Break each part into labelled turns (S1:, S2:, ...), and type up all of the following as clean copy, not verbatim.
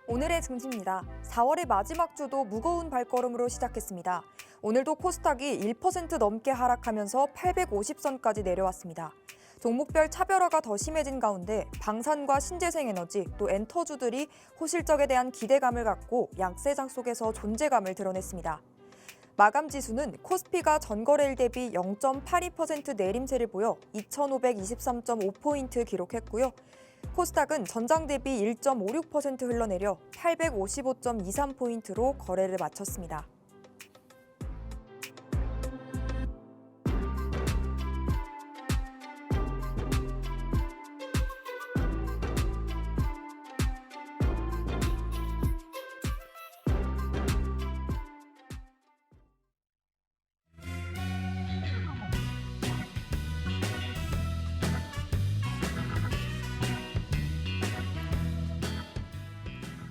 S1: 오늘의 증시입니다. 4월의 마지막 주도 무거운 발걸음으로 시작했습니다. 오늘도 코스닥이 1% 넘게 하락하면서 850선까지 내려왔습니다. 종목별 차별화가 더 심해진 가운데 방산과 신재생에너지 또 엔터주들이 호실적에 대한 기대감을 갖고 약세장 속에서 존재감을 드러냈습니다. 마감 지수는 코스피가 전거래일 대비 0.82% 내림세를 보여 2,523.5포인트 기록했고요. 코스닥은 전장 대비 1.56% 흘러내려 855.23포인트로 거래를 마쳤습니다.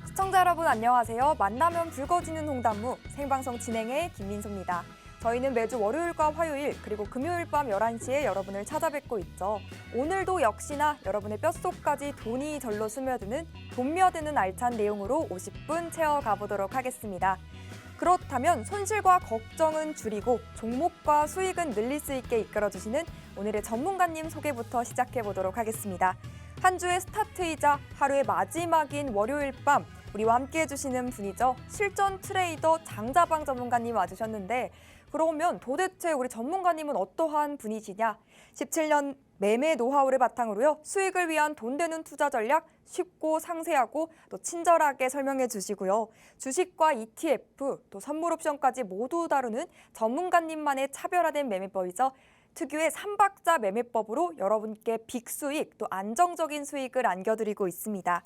S1: 시청자 여러분 안녕하세요. 만나면 붉어지는 홍당무 생방송 진행의 김민소입니다. 저희는 매주 월요일과 화요일 그리고 금요일 밤 11시에 여러분을 찾아뵙고 있죠. 오늘도 역시나 여러분의 뼛속까지 돈이 절로 스며드는 돈며드는 알찬 내용으로 50분 채워가 보도록 하겠습니다. 그렇다면 손실과 걱정은 줄이고 종목과 수익은 늘릴 수 있게 이끌어주시는 오늘의 전문가님 소개부터 시작해 보도록 하겠습니다. 한 주의 스타트이자 하루의 마지막인 월요일 밤 우리와 함께 해주시는 분이죠. 실전 트레이더 장자방 전문가님 와주셨는데 그러면 도대체 우리 전문가님은 어떠한 분이시냐? 17년 매매 노하우를 바탕으로요. 수익을 위한 돈 되는 투자 전략 쉽고 상세하고 또 친절하게 설명해 주시고요. 주식과 ETF 또 선물 옵션까지 모두 다루는 전문가님만의 차별화된 매매법이죠. 특유의 3박자 매매법으로 여러분께 빅수익 또 안정적인 수익을 안겨드리고 있습니다.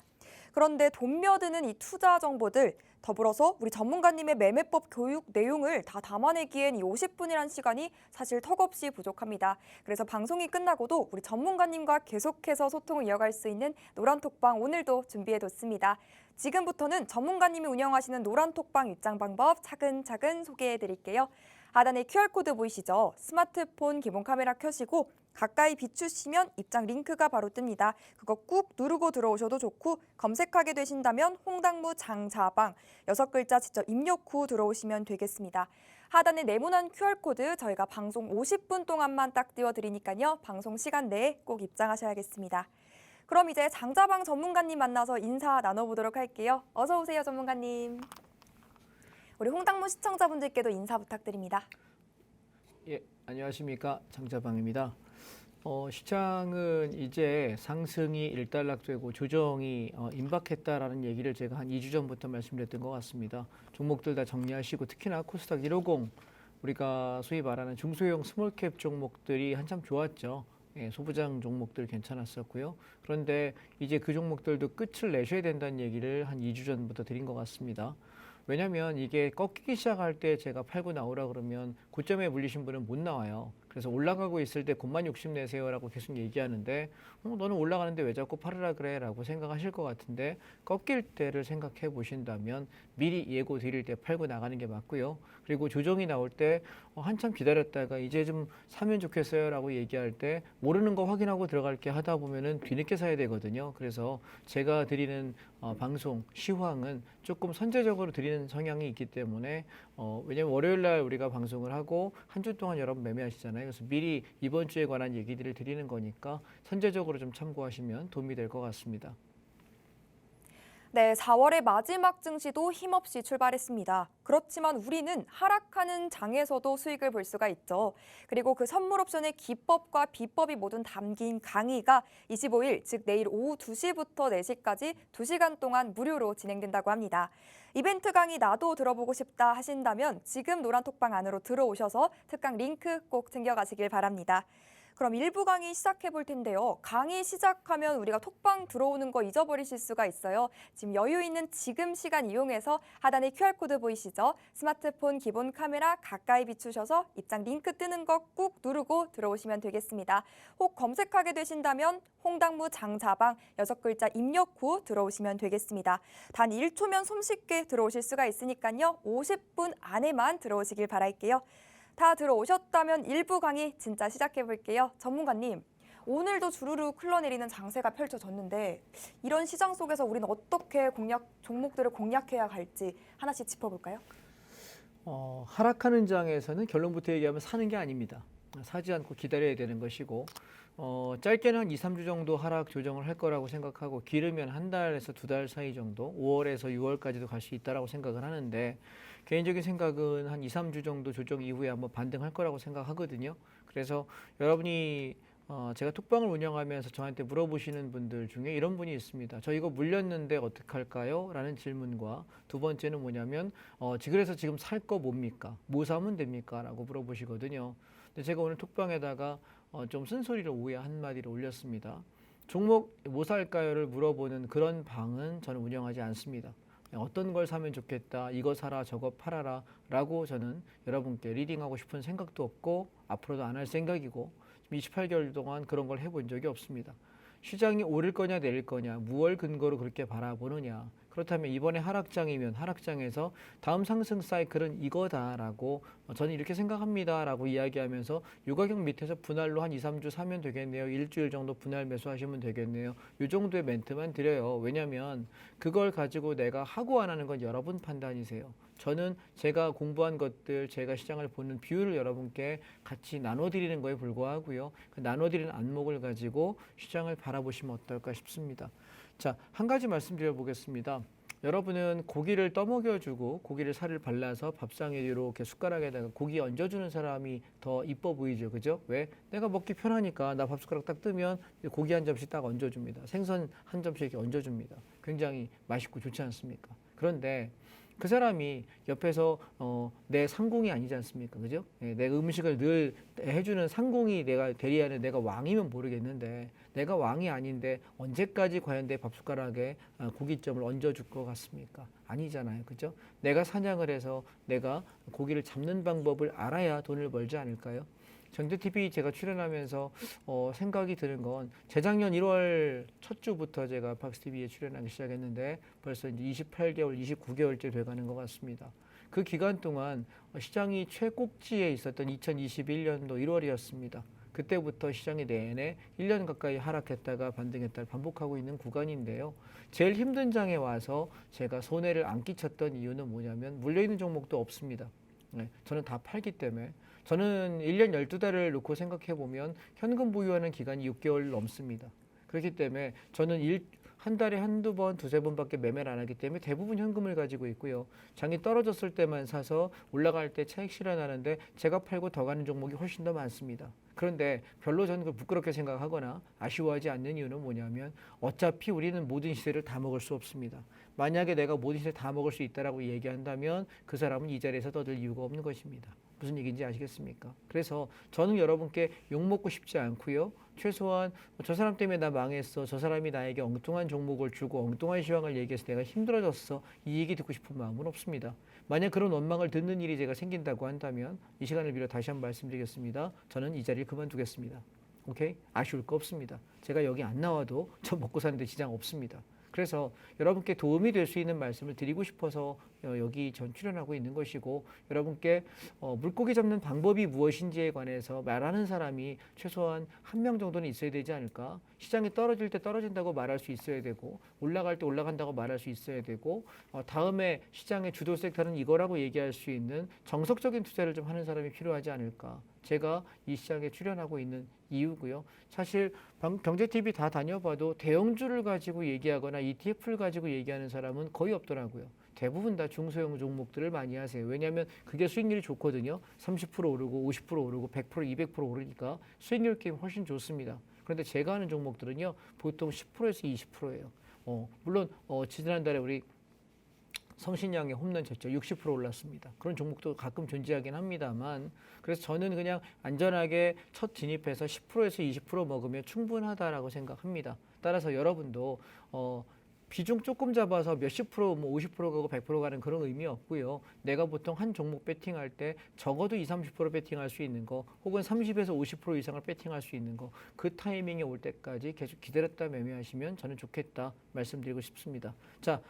S1: 그런데 돈며드는 이 투자 정보들 더불어서 우리 전문가님의 매매법 교육 내용을 다 담아내기엔 이 50분이란 시간이 사실 턱없이 부족합니다. 그래서 방송이 끝나고도 우리 전문가님과 계속해서 소통을 이어갈 수 있는 노란톡방 오늘도 준비해뒀습니다. 지금부터는 전문가님이 운영하시는 노란톡방 입장 방법 차근차근 소개해드릴게요. 하단에 QR코드 보이시죠? 스마트폰 기본 카메라 켜시고 가까이 비추시면 입장 링크가 바로 뜹니다. 그거 꾹 누르고 들어오셔도 좋고 검색하게 되신다면 홍당무 장자방 6글자 직접 입력 후 들어오시면 되겠습니다. 하단에 네모난 QR코드 저희가 방송 50분 동안만 딱 띄워드리니까요. 방송 시간 내에 꼭 입장하셔야겠습니다. 그럼 이제 장자방 전문가님 만나서 인사 나눠보도록 할게요. 어서 오세요, 전문가님. 우리 홍당무 시청자분들께도 인사 부탁드립니다.
S2: 예, 안녕하십니까. 장자방입니다. 시장은 이제 상승이 일단락되고 조정이 임박했다라는 얘기를 제가 한 2주 전부터 말씀드렸던 것 같습니다. 종목들 다 정리하시고 특히나 코스닥 150 우리가 소위 말하는 중소형 스몰캡 종목들이 한참 좋았죠. 예, 소부장 종목들 괜찮았었고요. 그런데 이제 그 종목들도 끝을 내셔야 된다는 얘기를 한 2주 전부터 드린 것 같습니다. 왜냐하면 이게 꺾이기 시작할 때 제가 팔고 나오라 그러면 고점에 물리신 분은 못 나와요. 그래서 올라가고 있을 때 곧만 욕심내세요라고 계속 얘기하는데 너는 올라가는데 왜 자꾸 팔으라 그래? 라고 생각하실 것 같은데 꺾일 때를 생각해 보신다면 미리 예고 드릴 때 팔고 나가는 게 맞고요. 그리고 조정이 나올 때 한참 기다렸다가 이제 좀 사면 좋겠어요 라고 얘기할 때 모르는 거 확인하고 들어갈게 하다 보면은 뒤늦게 사야 되거든요. 그래서 제가 드리는 방송 시황은 조금 선제적으로 드리는 성향이 있기 때문에 왜냐면 월요일 날 우리가 방송을 하고 한 주 동안 여러분 매매하시잖아요. 그래서 미리 이번 주에 관한 얘기들을 드리는 거니까 선제적으로 좀 참고하시면 도움이 될 것 같습니다.
S1: 네, 4월의 마지막 증시도 힘없이 출발했습니다. 그렇지만 우리는 하락하는 장에서도 수익을 볼 수가 있죠. 그리고 그 선물 옵션의 기법과 비법이 모두 담긴 강의가 25일, 즉 내일 오후 2시부터 4시까지 2시간 동안 무료로 진행된다고 합니다. 이벤트 강의 나도 들어보고 싶다 하신다면 지금 노란톡방 안으로 들어오셔서 특강 링크 꼭 챙겨가시길 바랍니다. 그럼 1부 강의 시작해 볼 텐데요. 강의 시작하면 우리가 톡방 들어오는 거 잊어버리실 수가 있어요. 지금 여유 있는 지금 시간 이용해서 하단에 QR코드 보이시죠? 스마트폰 기본 카메라 가까이 비추셔서 입장 링크 뜨는 거 꾹 누르고 들어오시면 되겠습니다. 혹 검색하게 되신다면 홍당무 장자방 6글자 입력 후 들어오시면 되겠습니다. 단 1초면 손쉽게 들어오실 수가 있으니까요. 50분 안에만 들어오시길 바랄게요. 다 들어오셨다면 1부 강의 진짜 시작해 볼게요. 전문가님, 오늘도 주르륵 흘러내리는 장세가 펼쳐졌는데 이런 시장 속에서 우리는 어떻게 종목들을 공략해야 할지 하나씩 짚어볼까요?
S2: 하락하는 장에서는 결론부터 얘기하면 사는 게 아닙니다. 사지 않고 기다려야 되는 것이고 짧게는 한 2, 3주 정도 하락 조정을 할 거라고 생각하고 길으면 한 달에서 두 달 사이 정도 5월에서 6월까지도 갈 수 있다라고 생각을 하는데 개인적인 생각은 한 2, 3주 정도 조정 이후에 한번 반등할 거라고 생각하거든요. 그래서 여러분이 제가 톡방을 운영하면서 저한테 물어보시는 분들 중에 이런 분이 있습니다. 저 이거 물렸는데 어떡할까요? 라는 질문과 두 번째는 뭐냐면 그래서 지금 살 거 뭡니까? 뭐 사면 됩니까? 라고 물어보시거든요. 근데 제가 오늘 톡방에다가 좀 쓴소리를 오후에 한마디를 올렸습니다. 종목 뭐 살까요를 물어보는 그런 방은 저는 운영하지 않습니다. 어떤 걸 사면 좋겠다, 이거 사라, 저거 팔아라 라고 저는 여러분께 리딩하고 싶은 생각도 없고 앞으로도 안 할 생각이고 28개월 동안 그런 걸 해본 적이 없습니다. 시장이 오를 거냐 내릴 거냐, 무얼 근거로 그렇게 바라보느냐. 그렇다면 이번에 하락장이면 하락장에서 다음 상승 사이클은 이거다라고 저는 이렇게 생각합니다라고 이야기하면서 유가격 밑에서 분할로 한 2, 3주 사면 되겠네요. 일주일 정도 분할 매수하시면 되겠네요. 이 정도의 멘트만 드려요. 왜냐하면 그걸 가지고 내가 하고 안 하는 건 여러분 판단이세요. 저는 제가 공부한 것들, 제가 시장을 보는 뷰를 여러분께 같이 나눠드리는 거에 불과하고요. 그 나눠드리는 안목을 가지고 시장을 바라보시면 어떨까 싶습니다. 자, 한 가지 말씀드려 보겠습니다. 여러분은 고기를 떠먹여주고 고기를 살을 발라서 밥상에 이렇게 숟가락에다가 고기 얹어주는 사람이 더 이뻐 보이죠, 그죠? 왜? 내가 먹기 편하니까 나 밥 숟가락 딱 뜨면 고기 한 점씩 딱 얹어줍니다. 생선 한 점씩 이렇게 얹어줍니다. 굉장히 맛있고 좋지 않습니까? 그런데 그 사람이 옆에서 내 상공이 아니지 않습니까? 그죠? 예, 내 음식을 늘 해주는 상공이 내가 대리하는 내가 왕이면 모르겠는데 내가 왕이 아닌데 언제까지 과연 내 밥숟가락에 고깃점을 얹어줄 것 같습니까? 아니잖아요. 그죠? 내가 사냥을 해서 내가 고기를 잡는 방법을 알아야 돈을 벌지 않을까요? 정대TV 제가 출연하면서 생각이 드는 건 재작년 1월 첫 주부터 제가 박스TV에 출연하기 시작했는데 벌써 이제 28개월, 29개월째 돼가는 것 같습니다. 그 기간 동안 시장이 최꼭지에 있었던 2021년도 1월이었습니다. 그때부터 시장이 내내 1년 가까이 하락했다가 반등했다를 반복하고 있는 구간인데요. 제일 힘든 장에 와서 제가 손해를 안 끼쳤던 이유는 뭐냐면 물려있는 종목도 없습니다. 네, 저는 다 팔기 때문에 저는 1년 12달을 놓고 생각해 보면 현금 보유하는 기간이 6개월 넘습니다. 그렇기 때문에 저는 한 달에 한두 번, 두세 번밖에 매매를 안 하기 때문에 대부분 현금을 가지고 있고요. 장이 떨어졌을 때만 사서 올라갈 때 차익 실현하는데 제가 팔고 더 가는 종목이 훨씬 더 많습니다. 그런데 별로 저는 그걸 부끄럽게 생각하거나 아쉬워하지 않는 이유는 뭐냐면 어차피 우리는 모든 시세를 다 먹을 수 없습니다. 만약에 내가 모든 시세를 다 먹을 수 있다라고 얘기한다면 그 사람은 이 자리에서 떠들 이유가 없는 것입니다. 무슨 얘기인지 아시겠습니까? 그래서 저는 여러분께 욕먹고 싶지 않고요. 최소한 저 사람 때문에 나 망했어. 저 사람이 나에게 엉뚱한 종목을 주고 엉뚱한 시황을 얘기해서 내가 힘들어졌어. 이 얘기 듣고 싶은 마음은 없습니다. 만약 그런 원망을 듣는 일이 제가 생긴다고 한다면 이 시간을 빌어 다시 한번 말씀드리겠습니다. 저는 이 자리를 그만두겠습니다. 오케이? 아쉬울 거 없습니다. 제가 여기 안 나와도 저 먹고 사는데 지장 없습니다. 그래서 여러분께 도움이 될 수 있는 말씀을 드리고 싶어서 여기 전 출연하고 있는 것이고 여러분께 물고기 잡는 방법이 무엇인지에 관해서 말하는 사람이 최소한 한 명 정도는 있어야 되지 않을까? 시장이 떨어질 때 떨어진다고 말할 수 있어야 되고 올라갈 때 올라간다고 말할 수 있어야 되고 다음에 시장의 주도 섹터는 이거라고 얘기할 수 있는 정석적인 투자를 좀 하는 사람이 필요하지 않을까? 제가 이 시장에 출연하고 있는 이유고요. 사실 경제TV 다 다녀봐도 대형주를 가지고 얘기하거나 ETF를 가지고 얘기하는 사람은 거의 없더라고요. 대부분 다 중소형 종목들을 많이 하세요. 왜냐하면 그게 수익률이 좋거든요. 30% 오르고 50% 오르고 100% 200% 오르니까 수익률 게임 훨씬 좋습니다. 그런데 제가 하는 종목들은요. 보통 10%에서 20%예요. 물론 지난달에 우리 성신양의 홈런 쳤죠. 60% 올랐습니다. 그런 종목도 가끔 존재하긴 합니다만 그래서 저는 그냥 안전하게 첫 진입해서 10%에서 20% 먹으면 충분하다라고 생각합니다. 따라서 여러분도 비중 조금 잡아서 몇십 프로, 뭐 50% 가고 100% 가는 그런 의미 없고요. 내가 보통 한 종목 배팅할 때 적어도 20, 30% 배팅할 수 있는 거, 혹은 30에서 50% 이상을 배팅할 수 있는 거, 그 타이밍이 올 때까지 계속 기다렸다 매매하시면 저는 좋겠다 말씀드리고 싶습니다. 자,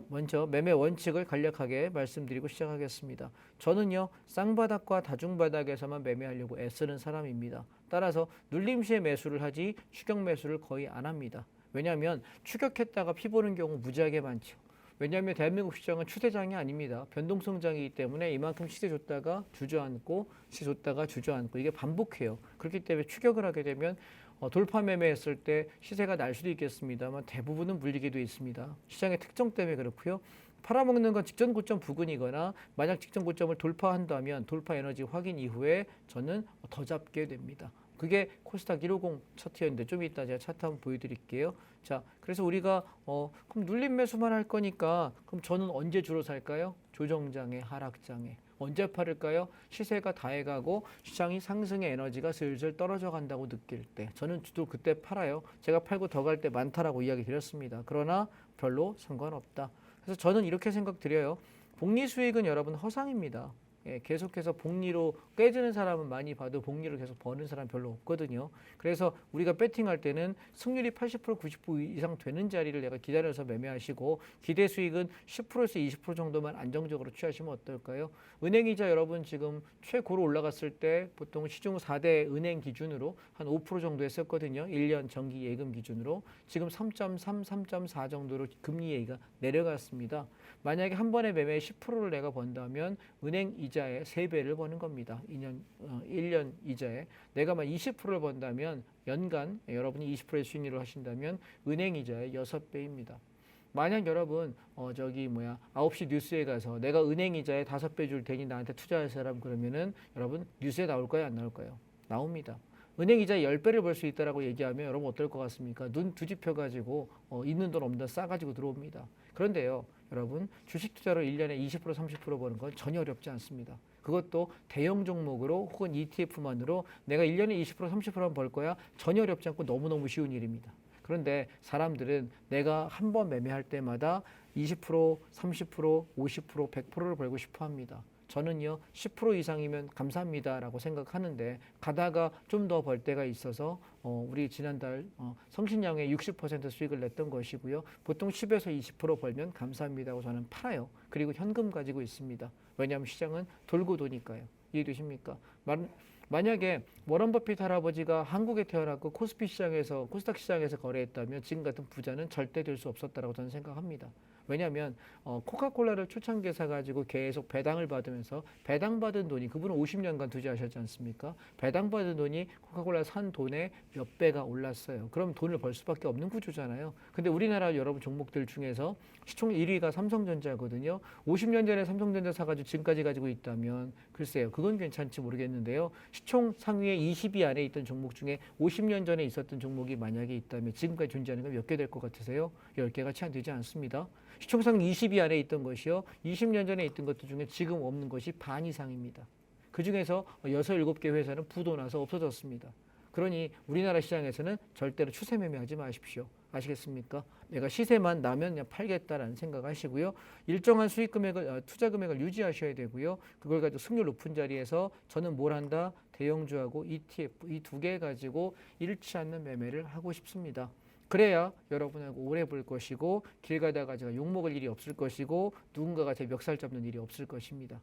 S2: 먼저 매매 원칙을 간략하게 말씀드리고 시작하겠습니다. 저는요, 쌍바닥과 다중바닥에서만 매매하려고 애쓰는 사람입니다. 따라서 눌림 시에 매수를 하지 추격 매수를 거의 안 합니다. 왜냐하면 추격했다가 피 보는 경우 무지하게 많죠. 왜냐하면 대한민국 시장은 추세장이 아닙니다. 변동성장이기 때문에 이만큼 시세 줬다가 주저앉고 시세 줬다가 주저앉고 이게 반복해요. 그렇기 때문에 추격을 하게 되면 돌파 매매했을 때 시세가 날 수도 있겠습니다만 대부분은 물리게 돼 있습니다. 시장의 특성 때문에 그렇고요. 팔아먹는 건 직전 고점 부근이거나 만약 직전 고점을 돌파한다면 돌파 에너지 확인 이후에 저는 더 잡게 됩니다. 그게 코스닥 150 차트였는데 좀 이따 제가 차트 한번 보여드릴게요. 자, 그래서 우리가 그럼 눌림 매수만 할 거니까 그럼 저는 언제 주로 살까요? 조정장에, 하락장에. 언제 팔을까요? 시세가 다 해가고 시장이 상승의 에너지가 슬슬 떨어져 간다고 느낄 때 저는 주로 그때 팔아요. 제가 팔고 더 갈 때 많다라고 이야기 드렸습니다. 그러나 별로 상관없다. 그래서 저는 이렇게 생각드려요. 복리 수익은 여러분 허상입니다. 예, 계속해서 복리로 깨지는 사람은 많이 봐도 복리로 계속 버는 사람 별로 없거든요. 그래서 우리가 배팅할 때는 승률이 80% 90% 이상 되는 자리를 내가 기다려서 매매하시고 기대 수익은 10%에서 20% 정도만 안정적으로 취하시면 어떨까요? 은행이자 여러분 지금 최고로 올라갔을 때 보통 시중 4대 은행 기준으로 한 5% 정도 했었거든요. 1년 정기 예금 기준으로. 지금 3.3, 3.4 정도로 금리 예의가 내려갔습니다. 만약에 한 번에 매매에 10%를 내가 번다면 은행 이자의 3배를 버는 겁니다. 1년 이자에. 내가 만 20%를 번다면 연간 여러분이 20%의 수익률을 하신다면 은행 이자의 6배입니다. 만약 여러분 9시 뉴스에 가서 내가 은행 이자에 5배 줄 테니 나한테 투자할 사람 그러면은 여러분 뉴스에 나올까요? 안 나올까요? 나옵니다. 은행 이자 10배를 벌 수 있다라고 얘기하면 여러분 어떨 것 같습니까? 눈 뒤집혀 가지고 있는 돈 없는 돈 싸가지고 들어옵니다. 그런데요, 여러분 주식 투자로 1년에 20% 30% 버는 건 전혀 어렵지 않습니다. 그것도 대형 종목으로 혹은 ETF만으로 내가 1년에 20% 30%만 벌 거야 전혀 어렵지 않고 너무너무 쉬운 일입니다. 그런데 사람들은 내가 한 번 매매할 때마다 20%, 30%, 50%, 100%를 벌고 싶어 합니다. 저는요 10% 이상이면 감사합니다라고 생각하는데 가다가 좀 더 벌 때가 있어서 우리 지난달 성신양의 60% 수익을 냈던 것이고요. 보통 10에서 20% 벌면 감사합니다고 저는 팔아요. 그리고 현금 가지고 있습니다. 왜냐하면 시장은 돌고 도니까요. 이해되십니까? 만약에 워런 버핏 할아버지가 한국에 태어났고 코스피 시장에서 코스닥 시장에서 거래했다면 지금 같은 부자는 절대 될 수 없었다라고 저는 생각합니다. 왜냐하면 코카콜라를 초창기에 사가지고 계속 배당을 받으면서 배당받은 돈이 그분은 50년간 투자하셨지 않습니까? 배당받은 돈이 코카콜라 산 돈의 몇 배가 올랐어요. 그럼 돈을 벌 수밖에 없는 구조잖아요. 근데 우리나라 여러분 종목들 중에서 시총 1위가 삼성전자거든요. 50년 전에 삼성전자 사가지고 지금까지 가지고 있다면 글쎄요. 그건 괜찮지 모르겠는데요. 시총 상위에 20위 안에 있던 종목 중에 50년 전에 있었던 종목이 만약에 있다면 지금까지 존재하는 건 몇 개 될 것 같으세요? 10개가 채 안 되지 않습니다. 시총상 20위 안에 있던 것이요. 20년 전에 있던 것들 중에 지금 없는 것이 반 이상입니다. 그중에서 6, 7개 회사는 부도나서 없어졌습니다. 그러니 우리나라 시장에서는 절대로 추세 매매하지 마십시오. 아시겠습니까? 내가 시세만 나면 그냥 팔겠다라는 생각하시고요. 일정한 수익 금액을 투자 금액을 유지하셔야 되고요. 그걸 가지고 승률 높은 자리에서 저는 뭘 한다? 대형주하고 ETF 이 두 개 가지고 잃지 않는 매매를 하고 싶습니다. 그래야 여러분하고 오래 볼 것이고 길 가다가 제가 욕먹을 일이 없을 것이고 누군가가 제 멱살 잡는 일이 없을 것입니다.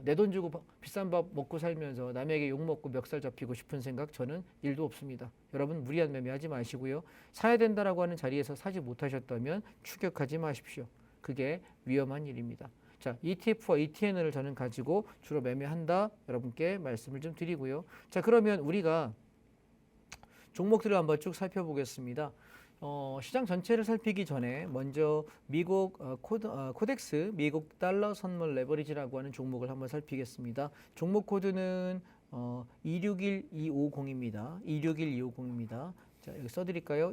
S2: 내 돈 주고 비싼 밥 먹고 살면서 남에게 욕먹고 멱살 잡히고 싶은 생각 저는 1도 없습니다. 여러분 무리한 매매하지 마시고요. 사야 된다라고 하는 자리에서 사지 못하셨다면 추격하지 마십시오. 그게 위험한 일입니다. 자, ETF와 ETN을 저는 가지고 주로 매매한다 여러분께 말씀을 좀 드리고요. 자, 그러면 우리가 종목들을 한번 쭉 살펴보겠습니다. 시장 전체를 살피기 전에 먼저 미국 코덱스 미국 달러 선물 레버리지라고 하는 종목을 한번 살피겠습니다. 종목 코드는 261250입니다. 261250입니다. 자, 여기 써드릴까요?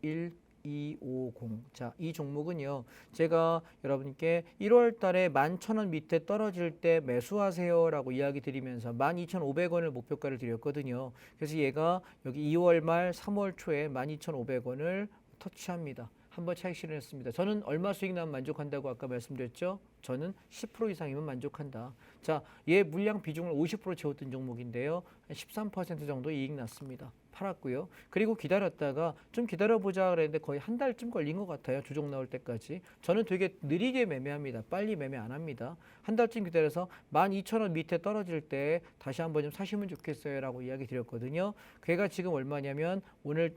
S2: 261250. 자, 이 종목은요. 제가 여러분께 1월 달에 11,000원 밑에 떨어질 때 매수하세요라고 이야기 드리면서 12,500원을 목표가를 드렸거든요. 그래서 얘가 여기 2월 말 3월 초에 12,500원을 터치합니다. 한번 차익 실현했습니다. 저는 얼마 수익 나면 만족한다고 아까 말씀드렸죠? 저는 10% 이상이면 만족한다. 자, 얘 물량 비중을 50% 채웠던 종목인데요. 한 13% 정도 이익 났습니다. 팔았고요. 그리고 기다렸다가 좀 기다려보자 그랬는데 거의 한 달쯤 걸린 것 같아요. 주종 나올 때까지. 저는 되게 느리게 매매합니다. 빨리 매매 안 합니다. 한 달쯤 기다려서 12,000원 밑에 떨어질 때 다시 한번 좀 사시면 좋겠어요 라고 이야기 드렸거든요. 걔가 지금 얼마냐면 오늘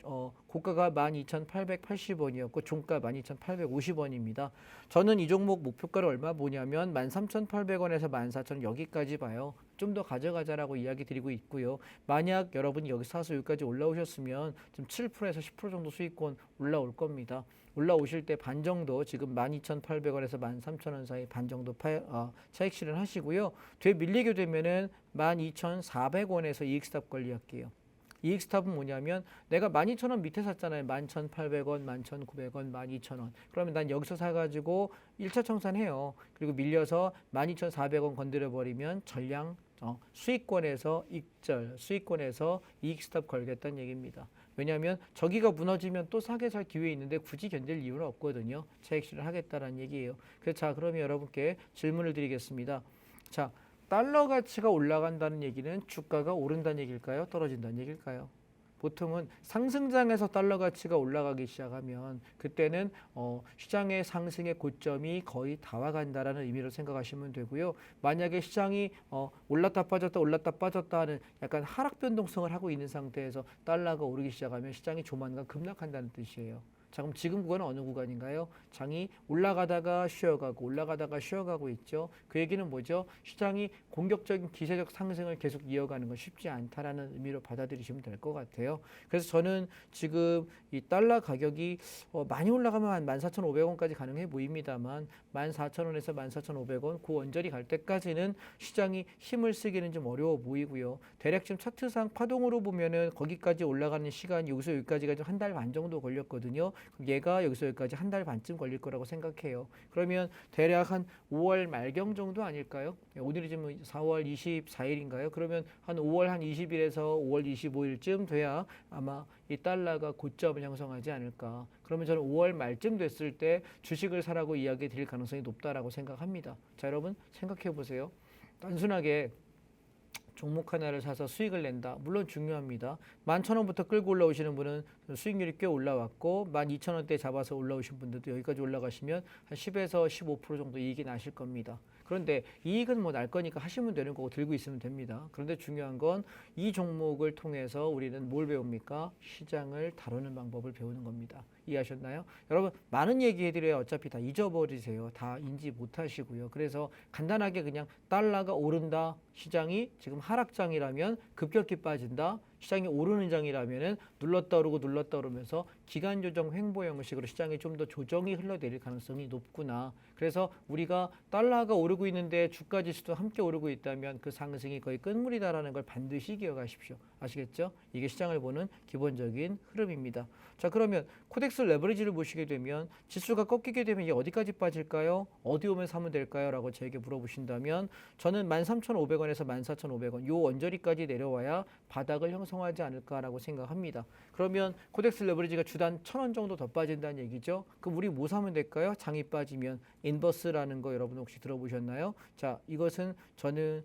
S2: 고가가 12,880원이었고 종가 12,850원입니다. 저는 이 종목 목표가를 얼마 보냐면 13,800원에서 14,000원 여기까지 봐요. 좀 더 가져가자라고 이야기 드리고 있고요. 만약 여러분이 여기 사서 여기까지 올라오셨으면 좀 7%에서 10% 정도 수익권 올라올 겁니다. 올라오실 때 반 정도 지금 12,800원에서 13,000원 사이 반 정도 차익 실현하시고요. 뒤에 밀리게 되면은 12,400원에서 이익 스탑 관리할게요. 이익 스탑은 뭐냐면 내가 12,000원 밑에 샀잖아요. 11,800원, 11,900원, 12,000원. 그러면 난 여기서 사가지고 1차 청산해요. 그리고 밀려서 12,400원 건드려버리면 전량 수익권에서 익절, 수익권에서 이익 스탑 걸겠다는 얘기입니다. 왜냐하면 저기가 무너지면 또 사게 살 기회 있는데 굳이 견딜 이유는 없거든요. 차익 실현하겠다라는 얘기예요. 그래서 자, 그러면 여러분께 질문을 드리겠습니다. 자, 달러 가치가 올라간다는 얘기는 주가가 오른다는 얘기일까요? 떨어진다는 얘기일까요? 보통은 상승장에서 달러 가치가 올라가기 시작하면 그때는 시장의 상승의 고점이 거의 다 와간다라는 의미로 생각하시면 되고요. 만약에 시장이 올랐다 빠졌다 하는 약간 하락 변동성을 하고 있는 상태에서 달러가 오르기 시작하면 시장이 조만간 급락한다는 뜻이에요. 자, 그럼 지금 구간은 어느 구간인가요? 장이 올라가다가 쉬어가고 있죠. 그 얘기는 뭐죠? 시장이 공격적인 기세적 상승을 계속 이어가는 건 쉽지 않다라는 의미로 받아들이시면 될 것 같아요. 그래서 저는 지금 이 달러 가격이 많이 올라가면 한 14,500원까지 가능해 보입니다만 14,000원에서 14,500원 그 언저리 갈 때까지는 시장이 힘을 쓰기는 좀 어려워 보이고요. 대략 지금 차트상 파동으로 보면은 거기까지 올라가는 시간이 여기서 여기까지가 좀 한 달 반 정도 걸렸거든요. 얘가 여기서 여기까지 한 달 반쯤 걸릴 거라고 생각해요. 그러면 대략 한 5월 말경 정도 아닐까요? 오늘이 지금 4월 24일인가요? 그러면 한 5월 한 20일에서 5월 25일쯤 돼야 아마 이 달러가 고점을 형성하지 않을까. 그러면 저는 5월 말쯤 됐을 때 주식을 사라고 이야기 드릴 가능성이 높다라고 생각합니다. 자, 여러분 생각해 보세요. 단순하게 종목 하나를 사서 수익을 낸다. 물론 중요합니다. 11,000원부터 끌고 올라오시는 분은 수익률이 꽤 올라왔고 12,000원대 잡아서 올라오신 분들도 여기까지 올라가시면 한 10에서 15% 정도 이익이 나실 겁니다. 그런데 이익은 뭐 날 거니까 하시면 되는 거고 들고 있으면 됩니다. 그런데 중요한 건 이 종목을 통해서 우리는 뭘 배웁니까? 시장을 다루는 방법을 배우는 겁니다. 이해하셨나요? 여러분 많은 얘기해드려야 어차피 다 잊어버리세요. 다 인지 못하시고요. 그래서 간단하게 그냥 달러가 오른다. 시장이 지금 하락장이라면 급격히 빠진다. 시장이 오르는 장이라면은 눌렀다 오르면서 기간 조정 횡보 형식으로 시장이 좀 더 조정이 흘러내릴 가능성이 높구나. 그래서 우리가 달러가 오르고 있는데 주가 지수도 함께 오르고 있다면 그 상승이 거의 끝물이다라는 걸 반드시 기억하십시오. 아시겠죠? 이게 시장을 보는 기본적인 흐름입니다. 자, 그러면 코덱스 레버리지를 보시게 되면 지수가 꺾이게 되면 이게 어디까지 빠질까요? 어디 오면 사면 될까요? 라고 저에게 물어보신다면 저는 13,500원에서 14,500원 요 언저리까지 내려와야 바닥을 형성하지 않을까라고 생각합니다. 그러면 코덱스 레버리지가 주단 1,000원 정도 더 빠진다는 얘기죠. 그럼 우리 뭐 사면 될까요? 장이 빠지면 인버스라는 거 여러분 혹시 들어보셨나요? 자, 이것은 저는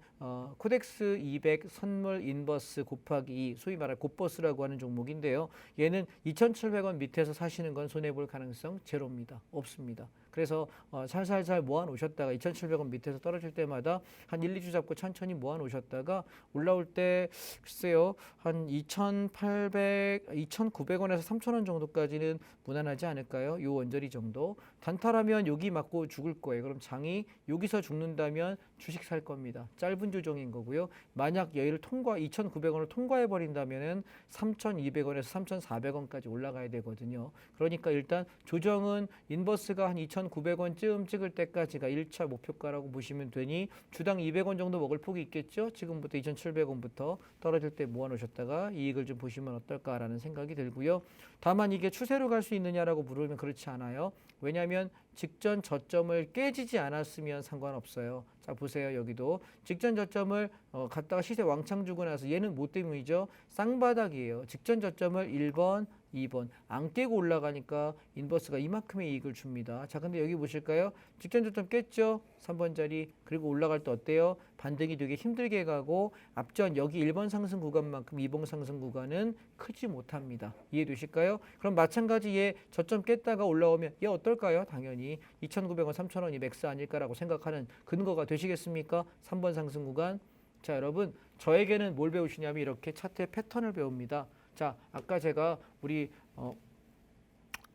S2: 코덱스 200 선물 인버스 곱하기 2 소위 말할 곱버스라고 하는 종목인데요. 얘는 2,700원 밑에서 사시는 건 손해볼 가능성 제로입니다. 없습니다. 그래서 살살살 모아놓으셨다가 2,700원 밑에서 떨어질 때마다 한 1, 2주 잡고 천천히 모아놓으셨다가 올라올 때 글쎄요 한 2,800, 2,900원에서 3,000원 정도까지는 무난하지 않을까요? 요 언저리 정도. 단타라면 여기 맞고 죽을 거예요. 그럼 장이 여기서 죽는다면 주식 살 겁니다. 짧은 조정인 거고요. 만약 얘를 2,900원을 통과해 버린다면은 3,200원에서 3,400원까지 올라가야 되거든요. 그러니까 일단 조정은 인버스가 한 2,900원쯤 찍을 때까지가 1차 목표가라고 보시면 되니 주당 200원 정도 먹을 폭이 있겠죠. 지금부터 2,700원부터 떨어질 때 모아놓으셨다가 이익을 좀 보시면 어떨까라는 생각이 들고요. 다만 이게 추세로 갈 수 있느냐라고 물으면 그렇지 않아요. 왜냐하면 직전 저점을 깨지지 않았으면 상관없어요. 자, 보세요. 여기도 직전 저점을 갔다가 시세 왕창 주고 나서 얘는 뭐 때문이죠? 쌍바닥이에요. 직전 저점을 1번, 2번 안 깨고 올라가니까 인버스가 이만큼의 이익을 줍니다. 자, 근데 여기 보실까요? 직전 저점 깼죠? 3번 자리. 그리고 올라갈 때 어때요? 반등이 되게 힘들게 가고 앞전 여기 1번 상승 구간만큼 2번 상승 구간은 크지 못합니다. 이해되실까요? 그럼 마찬가지 얘 저점 깼다가 올라오면 얘 어떨까요? 당연히 2,900원, 3,000원이 맥스 아닐까라고 생각하는 근거가 되시겠습니까? 3번 상승 구간. 자, 여러분 저에게는 뭘 배우시냐면 이렇게 차트의 패턴을 배웁니다. 자, 아까 제가 우리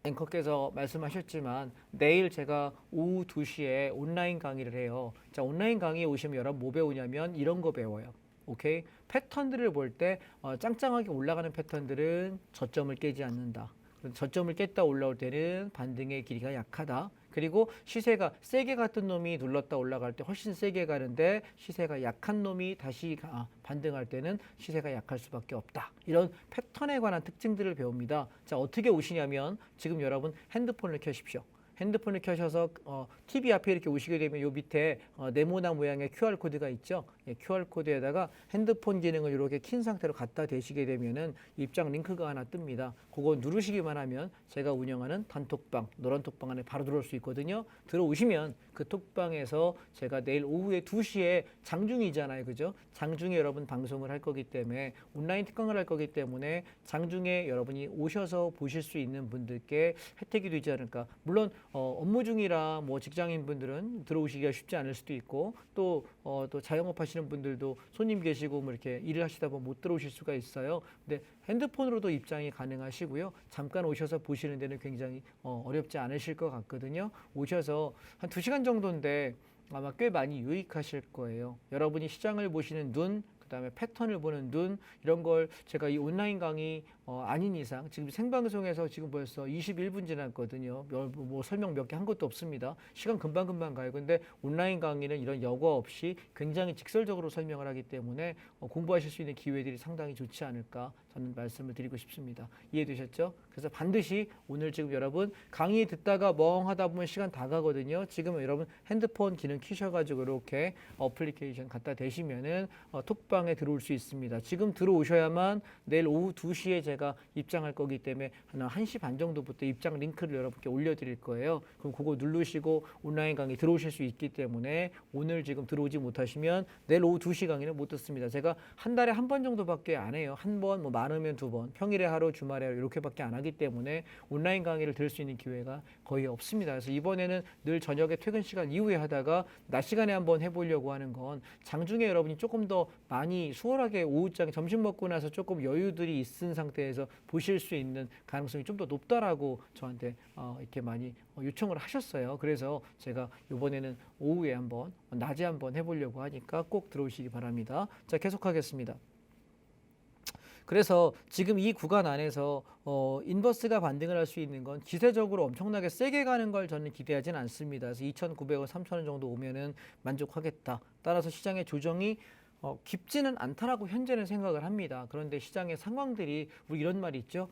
S2: 앵커께서 말씀하셨지만 내일 제가 오후 2시에 온라인 강의를 해요. 자, 온라인 강의에 오시면 여러분 뭐 배우냐면 이런 거 배워요. 오케이? 패턴들을 볼 때 짱짱하게 올라가는 패턴들은 저점을 깨지 않는다. 저점을 깼다 올라올 때는 반등의 길이가 약하다. 그리고 시세가 세게 갔던 놈이 눌렀다 올라갈 때 훨씬 세게 가는데 시세가 약한 놈이 다시 반등할 때는 시세가 약할 수밖에 없다. 이런 패턴에 관한 특징들을 배웁니다. 자, 어떻게 오시냐면 지금 여러분 핸드폰을 켜십시오. 핸드폰을 켜셔서 TV 앞에 이렇게 오시게 되면 요 밑에 네모난 모양의 QR코드가 있죠. 예, QR코드에다가 핸드폰 기능을 이렇게 킨 상태로 갖다 대시게 되면은 입장 링크가 하나 뜹니다. 그거 누르시기만 하면 제가 운영하는 단톡방, 노란 톡방 안에 바로 들어올 수 있거든요. 들어오시면 그 톡방에서 제가 내일 오후에 2시에 장중이잖아요. 그죠? 장중에 여러분 방송을 할 거기 때문에 온라인 특강을 할 거기 때문에 장중에 여러분이 오셔서 보실 수 있는 분들께 혜택이 되지 않을까. 물론 업무 중이라 뭐 직장인 분들은 들어오시기가 쉽지 않을 수도 있고 또 자영업 하시는 분들도 손님 계시고 뭐 이렇게 일을 하시다 보면 못 들어오실 수가 있어요. 근데 핸드폰으로도 입장이 가능하시고요. 잠깐 오셔서 보시는 데는 굉장히 어렵지 않으실 것 같거든요. 오셔서 한 2시간 정도인데 아마 꽤 많이 유익하실 거예요. 여러분이 시장을 보시는 눈, 그다음에 패턴을 보는 눈, 이런 걸 제가 이 온라인 강의 아닌 이상 지금 생방송에서 지금 벌써 21분 지났거든요. 뭐 설명 몇 개 한 것도 없습니다. 시간 금방금방 가요. 근데 온라인 강의는 이런 여과 없이 굉장히 직설적으로 설명을 하기 때문에 공부하실 수 있는 기회들이 상당히 좋지 않을까 저는 말씀을 드리고 싶습니다. 이해되셨죠? 그래서 반드시 오늘 지금 여러분 강의 듣다가 멍하다 보면 시간 다 가거든요. 지금 여러분 핸드폰 기능 키셔가지고 이렇게 어플리케이션 갖다 대시면은 톡방에 들어올 수 있습니다. 지금 들어오셔야만 내일 오후 2시에 제가 입장할 거기 때문에 한 1시 반 정도부터 입장 링크를 여러분께 올려드릴 거예요. 그럼 그거 누르시고 온라인 강의 들어오실 수 있기 때문에 오늘 지금 들어오지 못하시면 내일 오후 2시 강의는 못 듣습니다. 제가 한 달에 한 번 정도밖에 안 해요. 한 번, 뭐 많으면 2번, 평일에 하루, 주말에 하루 이렇게밖에 안 하기 때문에 온라인 강의를 들을 수 있는 기회가 거의 없습니다. 그래서 이번에는 늘 저녁에 퇴근 시간 이후에 하다가 낮 시간에 한번 해보려고 하는 건 장중에 여러분이 조금 더 많이 수월하게 오후장에 점심 먹고 나서 조금 여유들이 있은 상태에서 보실 수 있는 가능성이 좀 더 높다라고 저한테 이렇게 많이 요청을 하셨어요. 그래서 제가 이번에는 오후에 한번 낮에 한번 해보려고 하니까 꼭 들어오시기 바랍니다. 자, 계속하겠습니다. 그래서 지금 이 구간 안에서 인버스가 반등을 할 수 있는 건 기세적으로 엄청나게 세게 가는 걸 저는 기대하진 않습니다. 그래서 2,900원, 3,000원 정도 오면은 만족하겠다. 따라서 시장의 조정이 깊지는 않다라고 현재는 생각을 합니다. 그런데 시장의 상황들이 우리 이런 말이 있죠.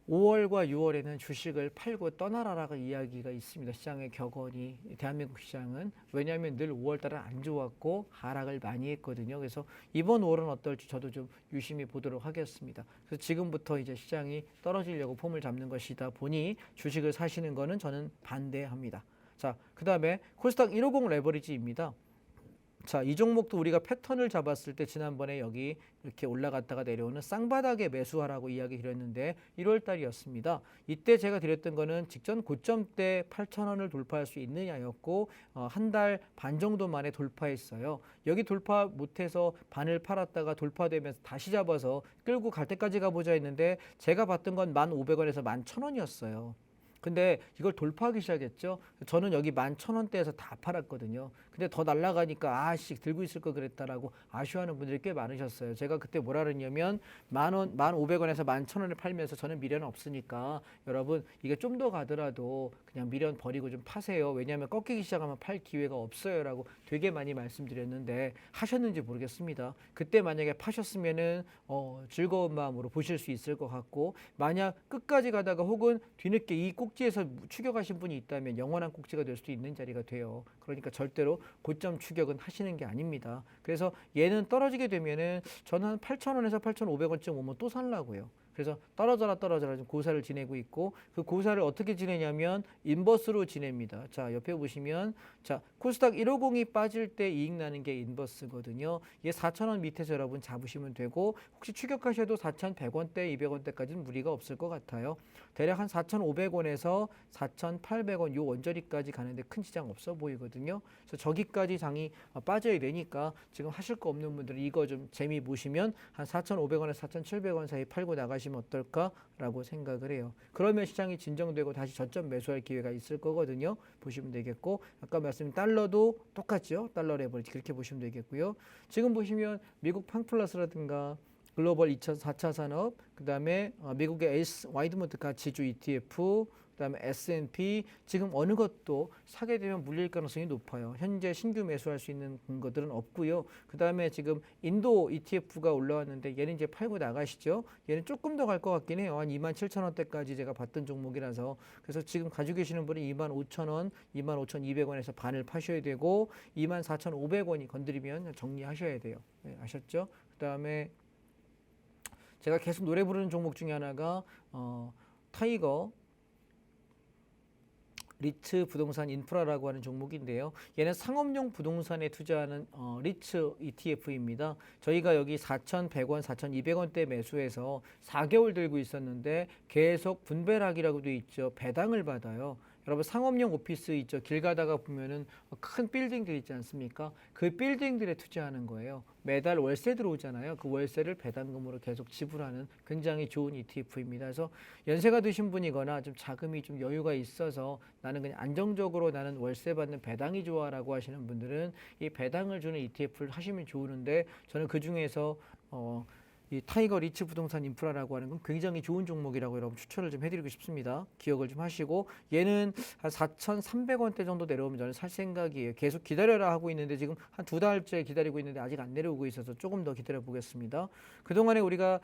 S2: 5월과 6월에는 주식을 팔고 떠나라라고 이야기가 있습니다. 시장의 격언이 대한민국 시장은 왜냐하면 늘 5월 달은 안 좋았고 하락을 많이 했거든요. 그래서 이번 5월은 어떨지 저도 좀 유심히 보도록 하겠습니다. 그래서 지금부터 이제 시장이 떨어지려고 폼을 잡는 것이다 보니 주식을 사시는 거는 저는 반대합니다. 자, 그다음에 코스닥 150 레버리지입니다. 자, 이 종목도 우리가 패턴을 잡았을 때 지난번에 여기 이렇게 올라갔다가 내려오는 쌍바닥에 매수하라고 이야기 드렸는데 1월 달이었습니다. 이때 제가 드렸던 거는 직전 고점 때 8,000원을 돌파할 수 있느냐였고 한 달 반 정도 만에 돌파했어요. 여기 돌파 못해서 반을 팔았다가 돌파되면서 다시 잡아서 끌고 갈 때까지 가보자 했는데 제가 봤던 건 1,500원에서 11,000원이었어요. 근데 이걸 돌파하기 시작했죠. 저는 여기 11,000원대에서 다 팔았거든요. 근데 더 날아가니까 아씨 들고 있을 걸 그랬다라고 아쉬워하는 분들이 꽤 많으셨어요. 제가 그때 뭐라 그랬냐면 10,000원, 1,500원에서 11,000원을 팔면서 저는 미련 없으니까 여러분 이게 좀 더 가더라도 그냥 미련 버리고 좀 파세요. 왜냐하면 꺾이기 시작하면 팔 기회가 없어요라고 되게 많이 말씀드렸는데 하셨는지 모르겠습니다. 그때 만약에 파셨으면은 즐거운 마음으로 보실 수 있을 것 같고 만약 끝까지 가다가 혹은 뒤늦게 이 꼭지에서 추격하신 분이 있다면 영원한 꼭지가 될 수도 있는 자리가 돼요. 그러니까 절대로 고점 추격은 하시는 게 아닙니다. 그래서 얘는 떨어지게 되면은 저는 8,000원에서 8,500원쯤 오면 또 살라고요. 그래서 떨어져라 지금 고사를 지내고 있고 그 고사를 어떻게 지내냐면 인버스로 지냅니다. 자, 옆에 보시면 자, 코스닥 150이 빠질 때 이익 나는 게 인버스거든요. 이게 4,000원 밑에서 여러분 잡으시면 되고 혹시 추격하셔도 4,100원대, 200원대까지는 무리가 없을 것 같아요. 대략 한 4,500원에서 4,800원 요 원저리까지 가는데 큰 지장 없어 보이거든요. 그래서 저기까지 장이 빠져야 되니까 지금 하실 거 없는 분들은 이거 좀 재미 보시면 한 4,500원에서 4,700원 사이 팔고 나가시면 어떨까라고 생각을 해요. 그러면 시장이 진정되고 다시 저점 매수할 기회가 있을 거거든요. 보시면 되겠고 아까 말씀드린 달러도 똑같죠. 달러 레버리지 그렇게 보시면 되겠고요. 지금 보시면 미국 팡플러스라든가 글로벌 4차 산업, 그다음에 미국의 에이스 와이드모트 가치주 ETF, 그다음에 S&P 지금 어느 것도 사게 되면 물릴 가능성이 높아요. 현재 신규 매수할 수 있는 것들은 없고요. 그다음에 지금 인도 ETF가 올라왔는데 얘는 이제 팔고 나가시죠. 얘는 조금 더 갈 것 같긴 해요. 한 27,000원대까지 제가 봤던 종목이라서 그래서 지금 가지고 계시는 분은 25,000원, 25,200원에서 반을 파셔야 되고 24,500원이 건드리면 정리하셔야 돼요. 네, 아셨죠? 그다음에 제가 계속 노래 부르는 종목 중에 하나가 타이거 리츠 부동산 인프라라고 하는 종목인데요. 얘는 상업용 부동산에 투자하는 리츠 ETF입니다. 저희가 여기 4,100원, 4,200원대 매수해서 4개월 들고 있었는데 계속 분배락이라고 돼 있죠. 배당을 받아요. 여러분 상업용 오피스 있죠. 길 가다가 보면은 큰 빌딩들 있지 않습니까? 그 빌딩들에 투자하는 거예요. 매달 월세 들어오잖아요. 그 월세를 배당금으로 계속 지불하는 굉장히 좋은 ETF입니다. 그래서 연세가 드신 분이거나 좀 자금이 좀 여유가 있어서 나는 그냥 안정적으로 나는 월세 받는 배당이 좋아라고 하시는 분들은 이 배당을 주는 ETF를 하시면 좋은데 저는 그 중에서 이 타이거 리츠 부동산 인프라라고 하는 건 굉장히 좋은 종목이라고 여러분 추천을 좀 해드리고 싶습니다. 기억을 좀 하시고 얘는 한 4,300원대 정도 내려오면 저는 살 생각이에요. 계속 기다려라 하고 있는데 지금 한 2달째 기다리고 있는데 아직 안 내려오고 있어서 조금 더 기다려 보겠습니다. 그동안에 우리가